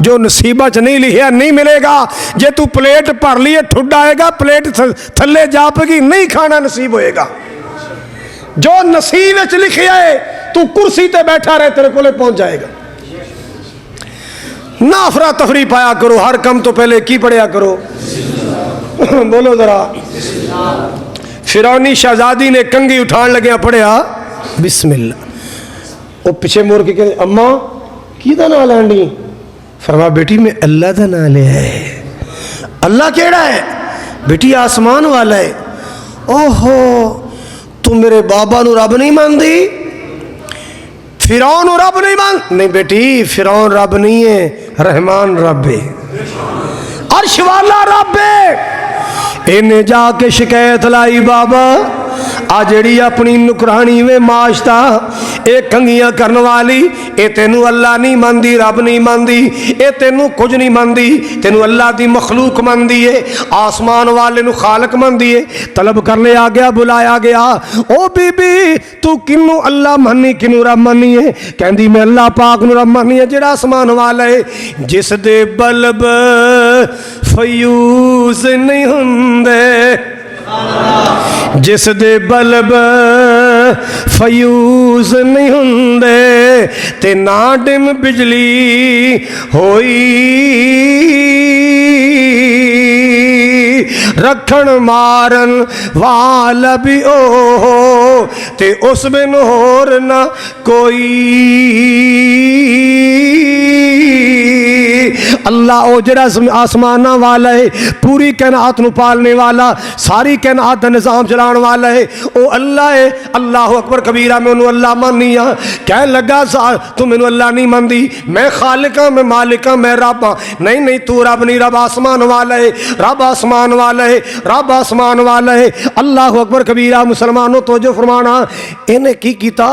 جو نصیبہ چ نہیں لکھیا نہیں ملے گا۔ جے تو پلیٹ بھر لیے ٹھڈ آئے گا، پلیٹ تھلے جا پے گی، نہیں کھانا نصیب ہوئے گا۔ جو نصیب وچ لکھیا ہے تو کرسی تے بیٹھا رہے تیرے کولے پہنچ جائے گا۔ نہ افراتفری پایا کرو، ہر کم تو پہلے کی پڑھیا کرو؟ بولو ذرا۔ فرعونی شہزادی نے کنگھی اٹھان لگیا پڑھیا بسم اللہ۔ وہ پیچھے مور کے کہتے اماں کی دا نام لین دی؟ فرما بیٹی میں اللہ دا نام لیا ہے۔ اللہ کیڑا ہے؟ بیٹی آسمان والا ہے۔ اوہو تو میرے بابا نو رب نہیں مان دی؟ فرعون رب نہیں مان؟ نہیں بیٹی فرعون رب نہیں ہے، رحمان رب ہے، عرش والا رب ہے۔ انہیں جا کے شکایت لائی بابا آجڑی اپنی نکرانی میں معاشتہ ایک کنگیاں کرنے والی، اے تینو اللہ نہیں ماندی، رب نہیں ماندی، اے تینو کچھ نہیں ماندی، تینو اللہ دی مخلوق ماندی ہے، آسمان والے نو خالق ماندی ہے۔ طلب کرنے آ گیا، بلایا گیا، او بی بی تو کنو اللہ مانی کنو رب مانی ہے؟ کہندی میں اللہ پاک نو رب مانی ہے جڑا آسمان والا ہے، جس دے بلب فیوز نہیں ہوندے، جس دے بلب فیوز نہیں ہوندے تے نا ڈم بجلی ہوئی، رکھن مارن والا بھی او تے اس بن ہور نہ کوئی۔ اللہ او جڑا آسمانہ والا ہے، پوری کائنات نو پالنے والا، ساری کائنات دا نظام چلان والا ہے، او اللہ ہے۔ اللہ اکبر کبیرہ میں انہوں اللہ مانی ہاں۔ کہنے لگا تو میں انہوں اللہ نہیں ماندی، میں خالق ہاں، میں مالک ہاں، میں رب ہاں۔ نہیں نہیں تو رب نہیں، رب آسمان والا ہے، رب آسمان والا ہے، رب آسمان والا ہے۔ اللہ اکبر کبیرہ مسلمانوں توجہ فرمانا، انہیں کی کیتا؟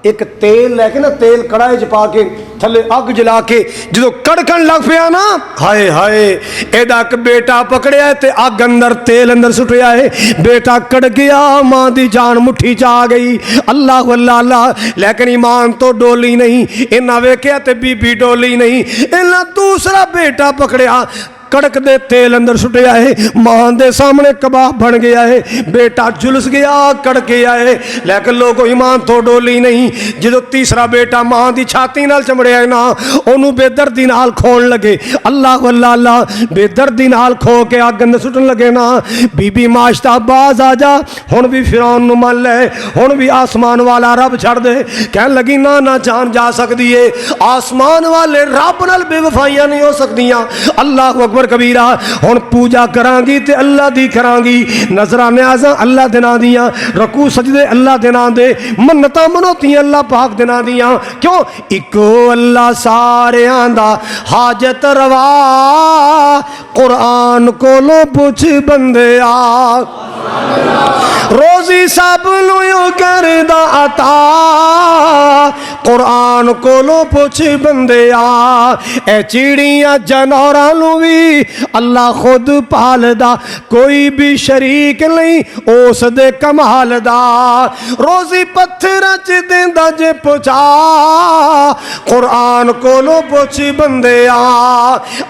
ایک تیل لے کے نا تیل کڑاہے چ پا کے تھلے اگ جلا کے جدو کڑکن لگ پیا نا ہائے ہائے ایدا ایک بیٹا پکڑیا ہے تے اگ اندر تیل اندر سٹیا ہے بیٹا کڑ گیا ماں دی جان مٹھی چ آ گئی اللہ اللہ اللہ لیکن ایمان تو ڈولی نہیں انہاں ویکھیا تے بی بی ڈولی نہیں انہاں دوسرا بیٹا پکڑیا کڑک دے تیل اندر سٹیا ہے ماں دے سامنے کباب بن گیا ہے بیٹا جلس گیا کڑک گیا ہے لیکن لوگوں ایمان تو ڈولی نہیں جدو تیسرا بیٹا ماں دی چھاتی نال چمڑیا ہے نا انہوں بے دردی نال کھون لگے اللہ اللہ اللہ بے دردی نال کھو کے اگ اندر سٹن لگے نا بی بی ماشتا باز آ جا ہن بھی فرعون نو من لے ہن بھی آسمان والا رب چھڑ دے کہن لگی نہ جان جا سکدی ہے آسمان والے رب نال بے وفائیاں نہیں ہو سکدیاں اللہ اکبر کبیرہ ہن پوجا کران گی تے اللہ دی کران گی نظراں نیازاں اللہ دے ناں دیاں رکوع سجدے اللہ دے ناں دے منتاں منوتیاں اللہ پاک دے ناں دیاں کیوں اکو اللہ ساریاں دا حاجت روا قرآن کولو پوچھ بندیا روزی سب نو یوں کردا عطا قرآن کولو پوچھ بندیا اے چڑیاں جانوراں نو وی اللہ خود پالدا کوئی بھی شریک نہیں اس دے کمال دا روزی پتھر چ دیندا جے پہنچا قرآن کولو پوچھ بندیا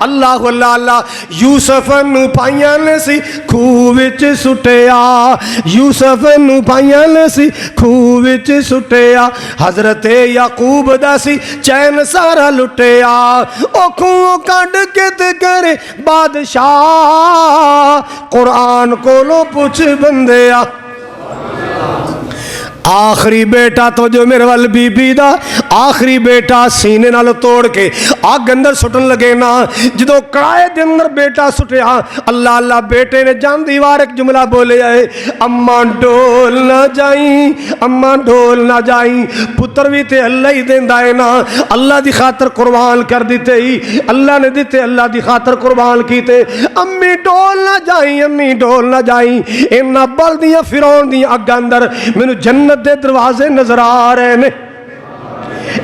اللہ اللہ اللہ یوسف نو پائیاں نے سی کھوہ وچ سٹیا یوسف نو پائیاں نے سی کھوہ وچ سٹیا حضرت یعقوب دا سی چین سارا لٹیا او کھوہ کڈ کے تے کرے بادشاہ قرآن کولو پوچھ بندیا آخری بیٹا تو جو میرے وال بی بی دا آخری بیٹا سینے نال توڑ کے آگ اندر سٹن لگے نا جدو کڑائے دے اندر بیٹا سٹیا اللہ اللہ بیٹے نے جان دیوار ایک جملہ بولے آئے اماں ڈول نہ جائیں اماں ڈول نہ جائیں پتر بھی تے اللہ ہی دین دائے نا اللہ دی خاطر قربان کر دیتے ہی اللہ نے دیتے اللہ دی خاطر قربان کیتے امی ڈول نہ جائیں امی ڈول نہ جائیں انہا بل دیاں فرعون دیاں اگ اندر میں جنت دے دروازے نظر آ رہے نے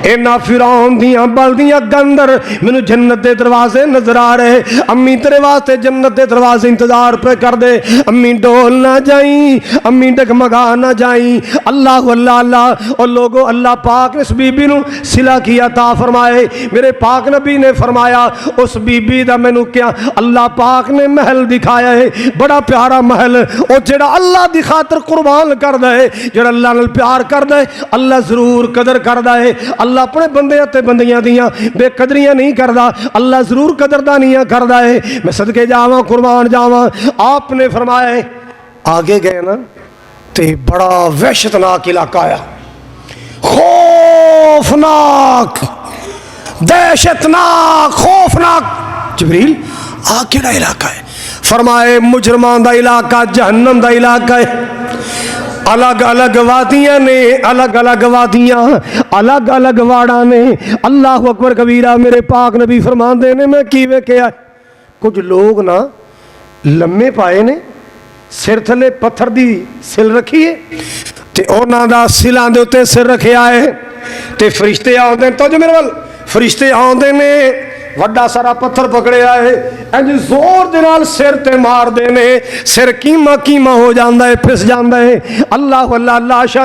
اینا فرعون دیاں بلدیاں گندر میں جنت دے دروازے نظر آ رہے امی تیرے واسطے جنت دے دروازے انتظار پہ کر دے امی ڈول نہ جائیں امی ڈگمگا نہ جائیں اللہ اللہ اللہ اور لوگوں اللہ پاک نے اس بی بی نو صلہ کی عطا فرمائے میرے پاک نبی نے فرمایا اس بی بی دا میں نو کیا اللہ پاک نے محل دکھایا ہے بڑا پیارا محل اور جڑا اللہ دی خاطر قربان کر دے جڑا اللہ نال پیار کر دے اللہ ضرور قدر کر دے اللہ اپنے بندے تے بندیاں دیاں بے قدریاں نہیں کردا اللہ ضرور قدردانیاں کردا ہے میں صدقے جاواں قربان جاواں آپ نے فرمایا آگے گئے نا تے بڑا وحشتناک علاقہ آیا خوفناک دہشتناک خوفناک جبریل کیڑا علاقہ ہے فرمائے مجرمان دا علاقہ جہنم دا علاقہ ہے الگ الگ وادیاں نے الگ الگ وادیاں الگ الگ واڑا نے اللہ اکبر کبیرہ میرے پاک نبی فرمان دے نے میں کیوے کیا کچھ لوگ نا لمے پائے نے سر تھلے پتھر دی سل رکھی ہے تے اونا دا سلان دے ہوتے سر رکھے آئے تے فرشتے آن دے تو جو میرے وال فرشتے آن دے نے وڈا سارا پتھر پکڑے آئے انج زور دنال سر تے مار دینے سر کیمہ کیمہ ہو جاندہ ہے پھس جاندہ ہے اللہ اللہ لاشا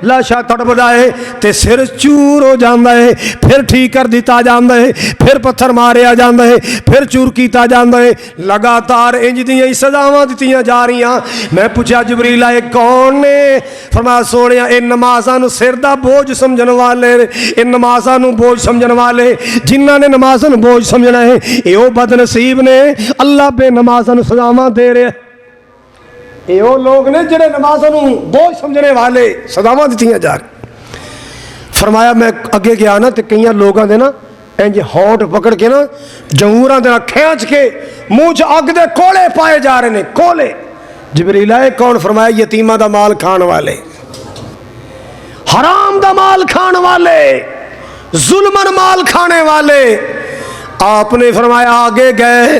لاشا تڑبدائے تے سر چور ہو جاندہ ہے پھر ٹھیک کر دیتا جاندہ ہے پھر پتھر مارے آ جاندہ ہے پھر چور کیتا جاندہ ہے لگاتار انج دیاں سزاواں دتیاں جا رہیاں میں پوچھا جبریل آئے کون نے فرمایا سوڑیاں ان نمازاں نو سر دا بوجھ سمجھن والے ان نمازاں نو بوجھ سمجھن والے جنہاں نے نمازاں نو بوجھ سمجھنا ہے اے او بد نصیب نے اللہ بے نمازاں نو سزاواں دے رہے یہ وہ لوگ نے جنہیں نمازوں بوجھ سمجھنے والے صداواں دیتیاں جا رہے فرمایا میں اگے گیا نا تے کئیاں لوگاں دے نا انج ہونٹ پکڑ کے نا جنگوراں دے نا کھینچ کے منہ اگ دے کولے پائے جا رہے نے کولے جبریل آئے کون فرمایا یتیمہ دا مال کھان والے حرام دا مال کھان والے ظلمن مال کھانے والے آپ نے فرمایا آگے گئے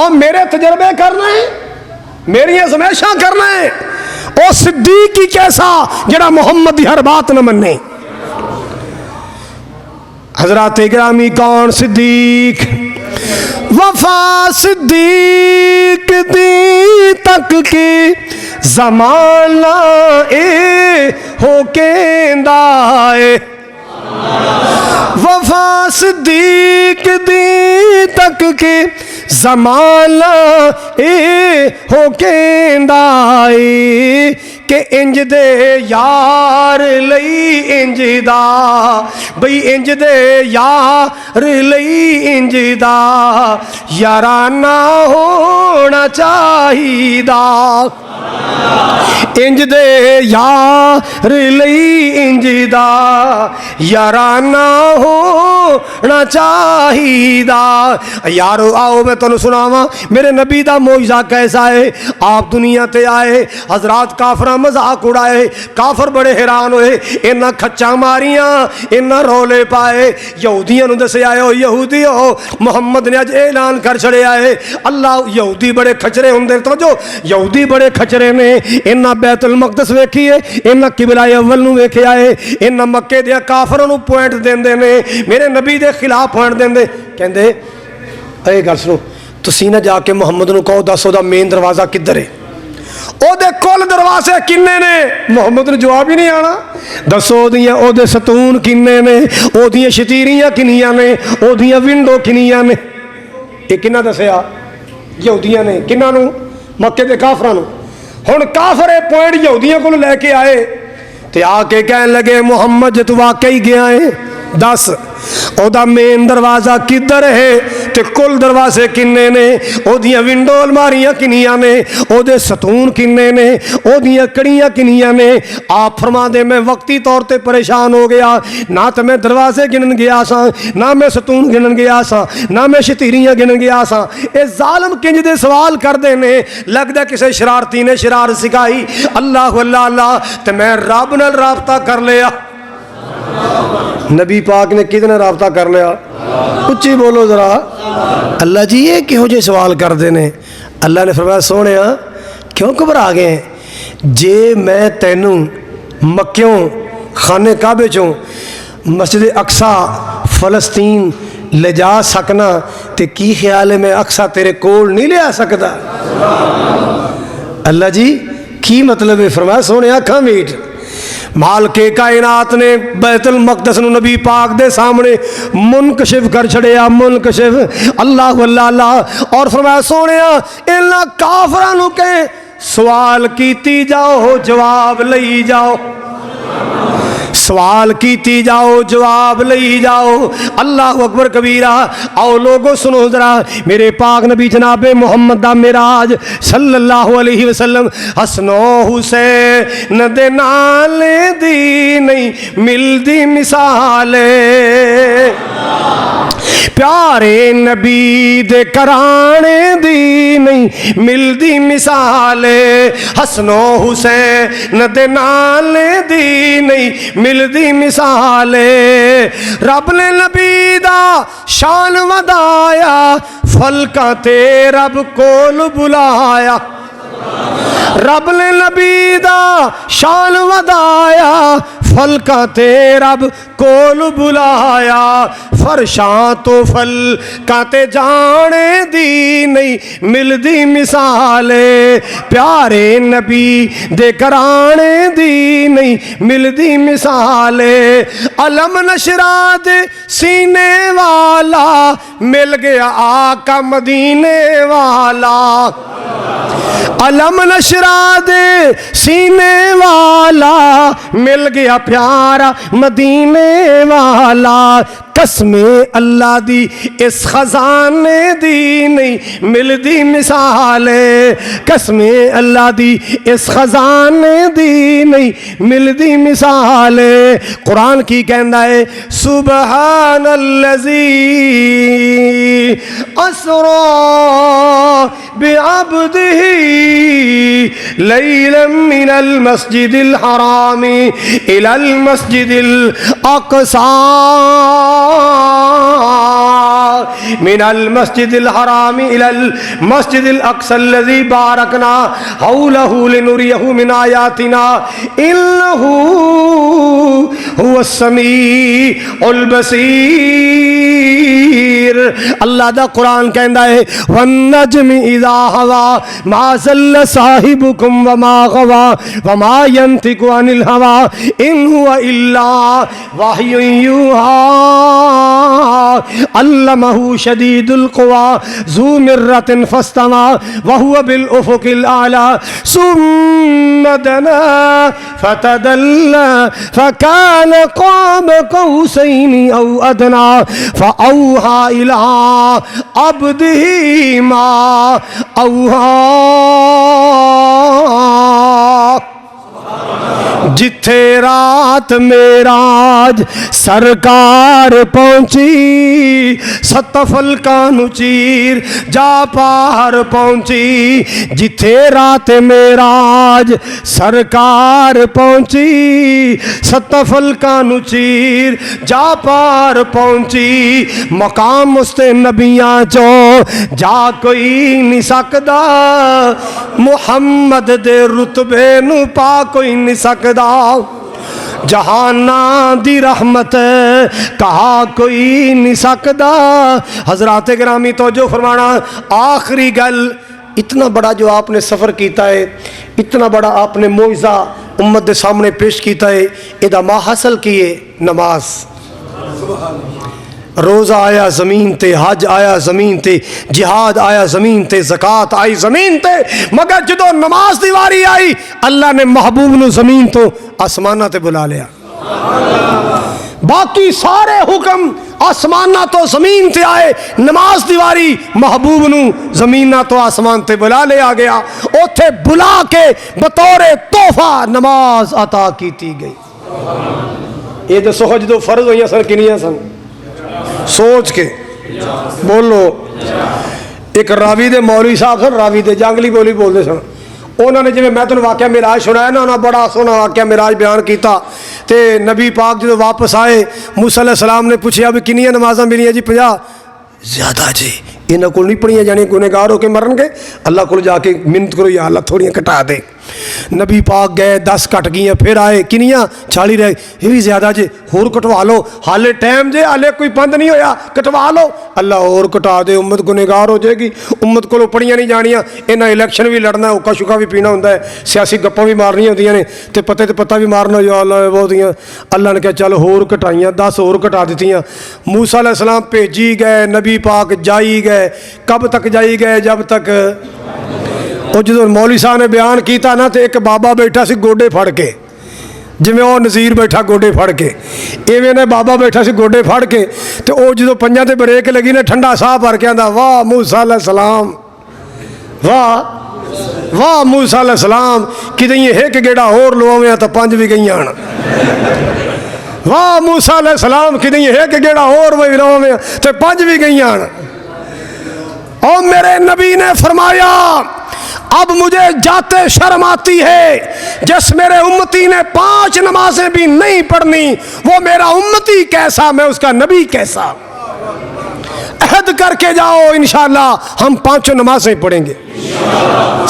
اور میرے تجربے کرنا ہے، میری ازمائشاں کرنا ہے، او صدیق کی کیسا جڑا محمد دی ہر بات نہ مننے۔ حضرات گرامی کون صدیق؟ وفا صدیق دی تک کی زمانہ اے ہو کیندا اے، وفا صدیق دی تک کی زمانہ اے ہو کیندا اے کہ انج دے یار لئی انج دا، بھئی انج دے یار لئی انج دا یارانہ ہونا چاہیدا، انج دے یار لئی انج دا یارانہ ہونا چاہیدا۔ یارو آؤ میں تنوں سناواں میرے نبی دا معجزہ کیسا ہے۔ آپ دنیا تے آئے، حضرات کافراں مذاق اڑائے، کافر بڑے حیران ہوئے، انہاں کھچاں ماریاں، انہاں رولے پائے، یہودیاں نوں دسے آئے ہو یہودیو محمد نے اج اعلان کر چھڑے آئے اللہ یہودی بڑے کھچرے ہوندے، توجہ یہودی بڑے کھچرے نے، انہاں بیت المقدس ویکھیے، انہاں قبلہ اول نوں ویکھے آئے، انہاں مکے دے کافراں نوں پوائنٹ دیندے نے، میرے نبی دے خلاف پوائنٹ دیندے، کہندے اے گل سنو تسی نہ جا کے محمد نوں کہو دسو دا مین دروازہ کدھر ہے، او دے کل دروازے کنے نے؟ محمد نے جواب ہی نہیں آنا، دسو دیاں او دے ستون کنے نے، او دیاں شتیریاں کنیاں نے، او دیاں ونڈو کنیاں نے؟ یہ کنہ دسیا؟ یہودیاں نے، کنہ نوں؟ مکے دے کافراں نوں۔ ہن کافر اے پوائنٹ یہودیاں کو لے کے آئے تے آ کے کہنے لگے محمد جے تو واقعی گیا ہے دس او دا مین دروازہ کدھر ہے تے کل دروازے کنے نے، او دیاں ونڈو الماریاں کنیاں نے، او دے ستون کنے نے، او دیاں کڑیاں کنیاں نے؟ آپ فرما دے میں وقتی طور تے پریشان ہو گیا، نہ تو میں دروازے گنن گیا سا، نہ میں ستون گنن گیا سا، نہ میں شتیریاں گنن گیا سا۔ اے ظالم کنج دے سوال کر دے نے، لگدا کسے شرارتی نے شرار سکھائی۔ اللہ اللہ اللہ تے میں رب نال رابطہ کر لیا۔ نبی پاک نے کتنا رابطہ کر لیا؟ اچھی بولو ذرا۔ اللہ جی یہ کہو جے سوال کر دینے؟ اللہ نے فرمایا سونیا کیوں گھبرا گئے ہیں؟ جے میں تینوں مکیوں خانے کعبے چوں مسجد اقصی فلسطین لے جا سکنا تے کی خیال ہے میں اقصی تیرے کول نہیں لے آ سکتا؟ اللہ جی کی مطلب ہے؟ فرمایا سونے آنکھاں میٹ۔ مالک کائنات نے بیت المقدس نو نبی پاک دے سامنے منکشف کر چھڑیا، منکشف۔ اللہ اللہ اللہ، اور فرمایا سونیا انہاں کافراں نو کہ سوال کیتی جاؤ جواب لئی جاؤ، سوال کیتی جاؤ جواب لئی جاؤ۔ اللہ اکبر کبیرہ۔ آؤ لوگو سنو ذرا، میرے پاک نبی جناب محمد دا معراج صلی اللہ علیہ وسلم حسن و حسین دے نال دی نہیں ملدی مثال، پیارے نبی دے کرانے دی نہیں ملدی مثال، حسن و حسین دے نال دی نہیں ملدی مثال، رب نے نبی دا شان ودایا فلکاں تے رب کول بلایا، رب نے نبی دا شان ودایا فلکاں تے رب کول بلایا، فرشاں تو فلکاں تے جانے دی نہیں ملدی مثال، پیارے نبی دے کرانے دی نہیں ملدی مثال، علم نشرا دے سینے والا مل گیا آقا مدینے والا، علم نشرا دے سینے والا مل گیا پیارا مدینے والا، قسم اللہ دی اس خزانے دی نہیں ملدی مثال، قسم اللہ دی اس خزانے دی نہیں ملدی مثال۔ قرآن کی کہندا ہے سبحان الذی اسرا بعبدہ لیلا من المسجد الحرام الى المسجد الاقصى من المسجد الحرام إلى المسجد الأقصى الذي باركنا حوله لنريه من آياتنا إنه هو السميع البصير. اللہ دا قرآن کہندا ہے والنجم اذا هوى ما ضل صاحبكم وما غوى وما ينطق عن الهوى ان هو الا وحي يوحى علمه شديد القوى ذو مرة فاستوى وهو بالأفق الأعلى ثم دنا فتدلى فكان قاب قوسين أو أدنى فأوحى إلى عبده ما أوحى. جتھے رات معراج سرکار پہنچی ستفل کانو چیر جا پار پہنچی. جتھے رات معراج سرکار پہنچی ستفل کانو چیر جا پار پہنچی. مقام اس نبیاں چو جا کوئی نہیں سکدا محمد دے رتبے نو پا کوئی نہیں سکدا. جہانا دی رحمت کہا کوئی نہیں سکدا. حضرات گرامی توجہ فرمانا. آخری گل اتنا بڑا جو آپ نے سفر کیتا ہے اتنا بڑا آپ نے معجزہ امت دے سامنے پیش کیتا ہے ادا ما حاصل کیے نماز. روزہ آیا زمین تے حج آیا زمین تے جہاد آیا زمین تے زکوٰۃ آئی زمین تے مگر جدو نماز دی واری آئی اللہ نے محبوب نو زمین تو آسمانہ تے بلا لیا. باقی سارے حکم آسمانہ تو زمین تے آئے نماز دی واری محبوب نو زمینہ تو آسمان تے بلا لیا گیا. اوتھے بلا کے بطور تحفہ نماز عطا کیتی گئی. یہ دسو جدو فرض ہوئی سن کنیاں سن سوچ کے بولو. ایک راوی دے مولوی صاحب سن راوی دے جنگلی بولی بولتے سن. انہوں نے جی میں تمہیں واقعہ معراج سنایا نا انہوں نے بڑا سونا واقعہ معراج بیان کیتا تے نبی پاک جدو واپس آئے موسیٰ علیہ السلام نے پوچھیا بھی کنیاں نمازاں ملیاں جی 50 زیادہ جی انہاں کو نہیں پڑھیاں جانی گنہگار ہو کے مرن گے. اللہ کو جا کے منت کرو یا اللہ تھوڑیاں کٹا دے. نبی پاک گئے 10 کٹ گئیں پھر آئے کنیاں 40 رہ یہ بھی زیادہ جے ہور کٹوا لو حالے ٹائم جے حالے کوئی بند نہیں ہویا کٹوا لو. اللہ اور کٹا دے امت گنہگار ہو جائے گی. امت کو پڑھیاں نہیں جانیاں انہاں الیکشن بھی لڑنا ہے اوکا شکا بھی پینا ہوتا ہے سیاسی گپاں بھی مارنی ہوندیاں نے تے پتہ بھی مارنا یا اللہ بہت دیاں. اللہ نے کہا چل ہور کٹائیاں 10 اور کٹا دیتیاں. موسیٰ علیہ السلام بھیجی گئے نبی پاک جائی گئے. کب تک جائی گئے جب تک وہ جدو مولوی صاحب نے بیان کیتا نا تو ایک بابا بیٹھا سی گوڈے پھڑ کے جویں وہ نذیر بیٹھا گوڈے پھڑ کے ایویں نے بابا بیٹھا سی گوڈے پھڑ کے تو وہ جدو پنجاں تے بریک لگی نے ٹھنڈا ساہ بھر کے آندا واہ موسیٰ علیہ السلام واہ واہ موسیٰ علیہ السلام کدیں ایک گیڑا اور لواویں تو 5 بھی گئیاں. واہ موسیٰ علیہ السلام کدیں ایک گیڑا اور لواویں تو 5 بھی گئیاں. اور میرے نبی نے فرمایا اب مجھے جاتے شرم آتی ہے جس میرے امتی نے 5 نمازیں بھی نہیں پڑھنی وہ میرا امتی کیسا میں اس کا نبی کیسا. عہد کر کے جاؤ انشاءاللہ ہم 5 نمازیں پڑھیں گے.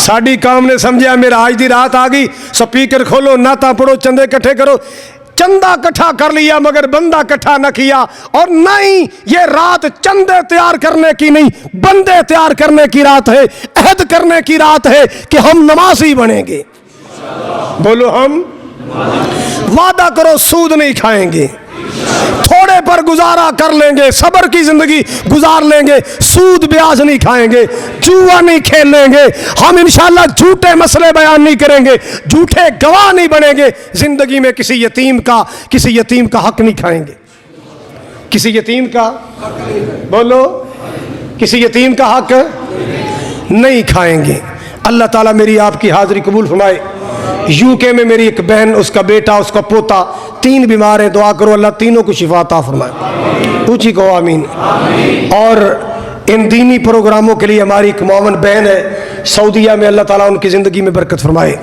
ساڑی کام نے سمجھا میرا آج دی رات آگئی سپیکر کھولو نعتاں پڑھو چندے کٹھے کرو. چندہ کٹھا کر لیا مگر بندہ کٹھا نہ کیا. اور نہیں یہ رات چندے تیار کرنے کی نہیں بندے تیار کرنے کی رات ہے. عہد کرنے کی رات ہے کہ ہم نمازی بنیں گے. بولو ہم وعدہ کرو سود نہیں کھائیں گے تھوڑے پر گزارا کر لیں گے صبر کی زندگی گزار لیں گے سود بیاج نہیں کھائیں گے جوا نہیں کھیل لیں گے. ہم انشاءاللہ جھوٹے مسئلے بیان نہیں کریں گے جھوٹے گواہ نہیں بنیں گے. زندگی میں کسی یتیم کا حق نہیں کھائیں گے. کسی یتیم کا بولو کسی یتیم کا حق نہیں کھائیں گے. اللہ تعالیٰ میری آپ کی حاضری قبول فرمائے. UK میں میری ایک بہن اس کا بیٹا اس کا پوتا 3 بیمار ہیں. دعا کرو اللہ تینوں کو شفا عطا فرمائے. اونچی کہو آمین. اور ان دینی پروگراموں کے لیے ہماری ایک معاون بہن ہے سعودیہ میں اللہ تعالیٰ ان کی زندگی میں برکت فرمائے.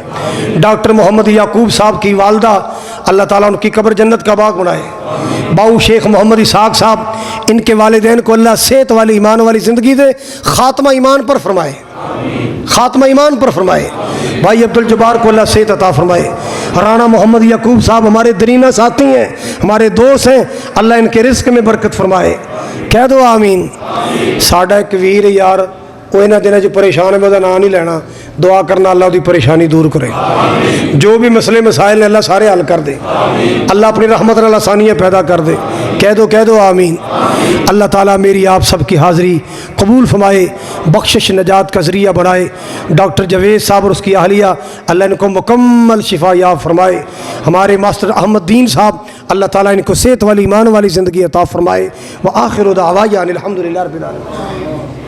ڈاکٹر محمد یعقوب صاحب کی والدہ اللہ تعالیٰ ان کی قبر جنت کا باغ بنائے۔ باؤ شیخ محمد اسحاق صاحب، ان کے والدین کو اللہ صحت والی ایمان والی زندگی دے، خاتمہ ایمان پر فرمائے، خاتمہ ایمان پر فرمائے۔ بھائی عبدالجبار کو اللہ صحت عطا فرمائے۔ رانا محمد یعقوب صاحب ہمارے درینہ ساتھی ہیں، ہمارے دوست ہیں، اللہ ان کے رزق میں برکت فرمائے۔ کہہ دو آمین۔ ساڈا ایک ویر یار وہ انہاں دنوں جو پریشان ہے، میں وہ نام نہیں لینا، دعا کرنا اللہ دی پریشانی دور کرے، جو بھی مسئلے مسائل ہیں اللہ سارے حل کر دے، اللہ اپنی رحمت اور آسانیاں پیدا کر دے۔ کہہ دو آمین۔ اللہ تعالیٰ میری آپ سب کی حاضری قبول فرمائے، بخشش نجات کا ذریعہ بنائے۔ ڈاکٹر جاوید صاحب اور اس کی اہلیہ، اللہ ان کو مکمل شفا یاب فرمائے۔ ہمارے ماسٹر احمد دین صاحب، اللہ تعالیٰ ان کو صحت والی ایمان والی زندگی عطا فرمائے۔ وآخر دعوانا الحمدللہ رب العالمین۔